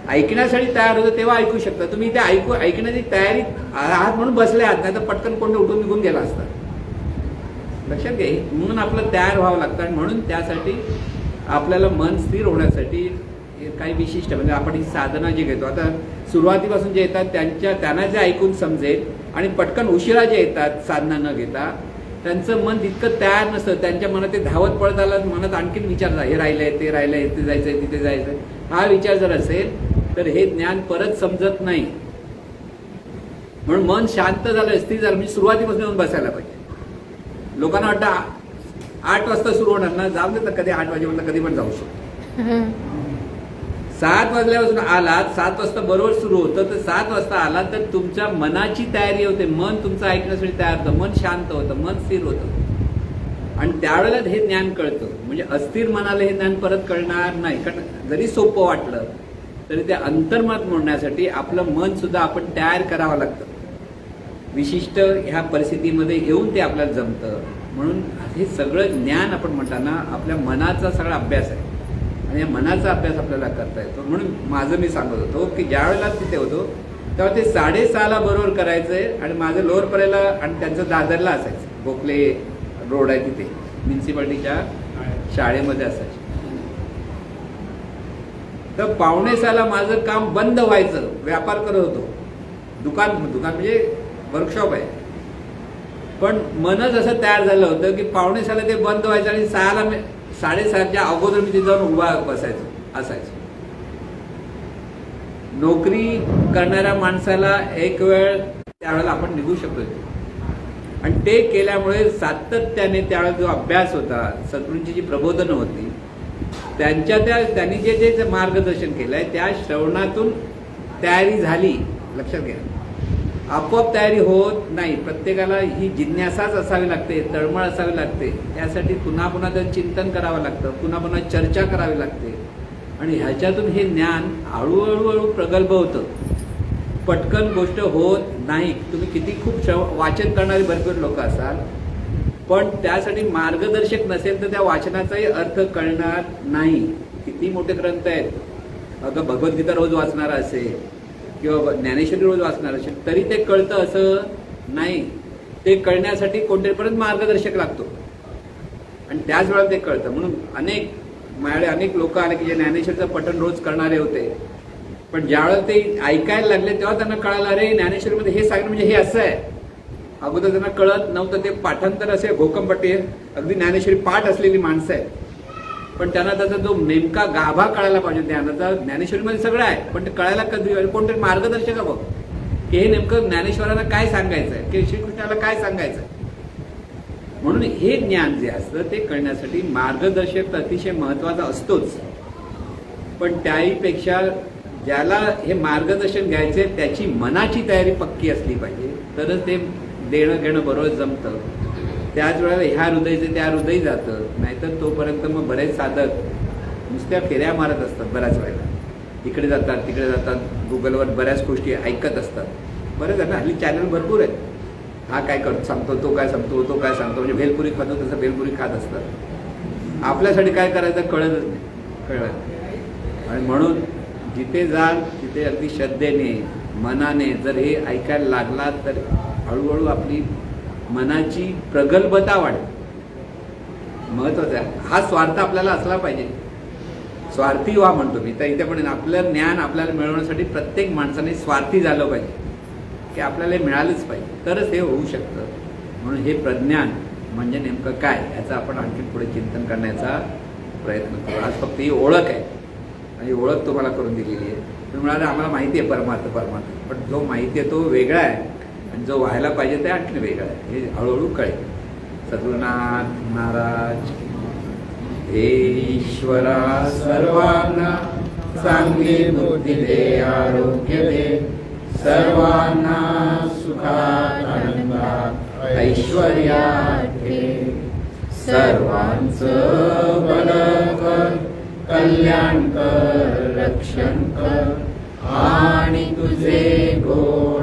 ऐकण्यासाठी तयार होतं तेव्हा ऐकू शकता. तुम्ही ते ऐकण्याची तयारीत आहात म्हणून बसले आहात, नाही तर पटकन कोणी उठून निघून गेला असता. लक्षात घ्या. म्हणून आपलं तयार व्हावं लागतं. आणि म्हणून त्यासाठी आपल्याला मन स्थिर होण्यासाठी काही विशिष्ट, म्हणजे आपण ही साधना जी घेतो, आता सुरुवातीपासून जे येतात त्यांना जे ऐकून समजेल, आणि पटकन उशिरा जे येतात साधना न घेता, त्यांचं मन तितकं तयार नसतं. त्यांच्या मनात ते धावत पडत आलं, मनात आणखीन विचार, हे राहिलंय, ते राहिलंय, इथे जायचंय, तिथे जायचंय, हा विचार जर असेल तर हे ज्ञान परत समजत नाही. म्हणून मन शांत झालं, स्थिर झालं, म्हणजे सुरुवातीपासून येऊन बसायला पाहिजे. लोकांना वाटतं 8 वाजता सुरू होणार ना, जाऊ दे तर कधी 8 वाजेपर्यंत कधी पण जाऊ शकतो. 7 वाजल्यापासून आलात, 7 वाजता बरोबर सुरू होतं, तर 7 वाजता आला तर तुमच्या मनाची तयारी होते. मन तुमचं ऐकण्यासाठी तयार होतं, मन शांत होतं, मन स्थिर होतं, आणि त्यावेळेला हे ज्ञान कळतं. म्हणजे अस्थिर मनाला हे ज्ञान परत कळणार नाही. कारण जरी सोपं वाटलं तरी ते अंतर्मत मोडण्यासाठी आपलं मन सुद्धा आपण तयार करावं लागतं. विशिष्ट ह्या परिस्थितीमध्ये येऊन ते आपल्याला जमतं. म्हणून हे सगळं ज्ञान आपण म्हणताना आपल्या मनाचा सगळा अभ्यास आहे, आणि या मनाचा अभ्यास आपल्याला करता येतो. म्हणून माझं मी सांगत होतो की ज्या वेळेला तिथे होतो तेव्हा ते 6:30ला बरोबर करायचंय, आणि माझं लोअर परेला आणि त्यांचं दादरला असायचं. गोखले रोड आहे तिथे, म्युन्सिपाल्टीच्या शाळेमध्ये असायचं. तर 5:45ला माझं काम बंद व्हायचं. व्यापार करत होतो, दुकान म्हणजे वर्कशॉप आहे. पण मनच असं तयार झालं होतं की 5:45ला ते बंद व्हायचं, आणि 6ला 6:30च्या अगोदर मी तिथे जाऊन उभा बसायचो, असायचो. नोकरी करणाऱ्या माणसाला एक वेळ त्यावेळेला आपण निघू शकतो आणि ते केल्यामुळे सातत्याने त्यावेळेला जो अभ्यास होता, सद्गुरूंची जी प्रबोधनं होती, त्यांनी जे मार्गदर्शन केलंय त्या श्रवणातून तयारी झाली. लक्षात घ्या, आपोआप तयारी होत नाही. प्रत्येकाला ही जिज्ञासाच असावी लागते, तळमळ असावी लागते. त्यासाठी पुन्हा पुन्हा त्याचं चिंतन करावं लागतं, पुन्हा पुन्हा चर्चा करावी लागते आणि ह्याच्यातून हे ज्ञान हळूहळू प्रगल्भ होतं. पटकन गोष्ट होत नाही. तुम्ही किती खूप वाचन करणारे भरपूर लोक असाल, पण त्यासाठी मार्गदर्शक नसेल तर त्या वाचनाचाही अर्थ कळणार नाही. किती मोठे ग्रंथ आहेत. अगं भगवद्गीता रोज वाचणारा असेल किंवा ज्ञानेश्वरी रोज वाचणार असेल तरी ते कळतं असं नाही. ते कळण्यासाठी कोणत्यापर्यंत मार्गदर्शक लागतो आणि त्याच वेळेला ते कळतं. म्हणून माझ्याकडे अनेक लोक आले की जे ज्ञानेश्वरीचं पठण रोज करणारे होते, पण ज्यावेळेला ते ऐकायला लागले तेव्हा त्यांना कळालं, अरे ज्ञानेश्वरीमध्ये हे सांगणं म्हणजे हे असं आहे. अगोदर त्यांना कळत नव्हतं. ते पाठांतर असे घोकमपट्टी अगदी ज्ञानेश्वरी पाठ असलेली माणसं आहेत, पण त्यांना त्याचा जो नेमका गाभा कळायला पाहिजे ज्ञानाचा. ज्ञानेश्वरीमध्ये सगळं आहे, पण ते कळायला कधी कोणतरी मार्गदर्शक हवं की हे नेमकं ज्ञानेश्वरांना काय सांगायचं आहे, की श्रीकृष्णाला काय सांगायचं आहे. म्हणून हे ज्ञान जे असतं ते कळण्यासाठी मार्गदर्शक अतिशय महत्वाचा असतोच, पण त्याहीपेक्षा ज्याला हे मार्गदर्शन घ्यायचे त्याची मनाची तयारी पक्की असली पाहिजे, तरच ते देणं घेणं बरोबर जमतं. त्याच वेळेला ह्या हृदयचं त्या हृदय जातं. नाहीतर तोपर्यंत मग बरेच साधक नुसत्या फेऱ्या मारत असतात. बऱ्याच वेळेला इकडे जातात तिकडे जातात, गुगलवर बऱ्याच गोष्टी ऐकत असतात. बरेच आहे ना, हल्ली चॅनल भरपूर आहेत. हा काय सांगतो, तो काय सांगतो, तो काय सांगतो. म्हणजे भेलपुरी खातो तसं भेलपुरी खात असतात. आपल्यासाठी काय करायचं कळतच नाही, कळत. आणि म्हणून जिथे जाल तिथे अगदी श्रद्धेने मनाने जर हे ऐकायला लागला तर हळूहळू आपली मनाची प्रगल्भता वाढेल. महत्वाचं आहे. हा स्वार्थ आपल्याला असला पाहिजे. स्वार्थी व्हा म्हणतो मी. तर इथे पण आपलं ज्ञान आपल्याला मिळवण्यासाठी प्रत्येक माणसाने स्वार्थी झालं पाहिजे की आपल्याला मिळालंच पाहिजे, तरच हे होऊ शकतं. म्हणून हे प्रज्ञान म्हणजे नेमकं काय याचं आपण आणखी पुढे चिंतन करण्याचा प्रयत्न करू. आज फक्त ही ओळख आहे आणि ओळख तुम्हाला करून दिलेली आहे. तुम्ही म्हणाले आम्हाला माहिती आहे परमार्थ, पण जो माहिती आहे तो वेगळा आहे आणि जो व्हायला पाहिजे ते आणखी वेगळं आहे. हे हळूहळू कळेल. सद्गुरुनाथ महाराज, हे ईश्वरा सर्वांना चांगली बुद्धी दे, आरोग्य दे, सर्वांना सुखात आनंदात ऐश्वर्यात ठेव. सर्वांचं भलं कर, कल्याण कर, रक्षण कर आणि तुझे गो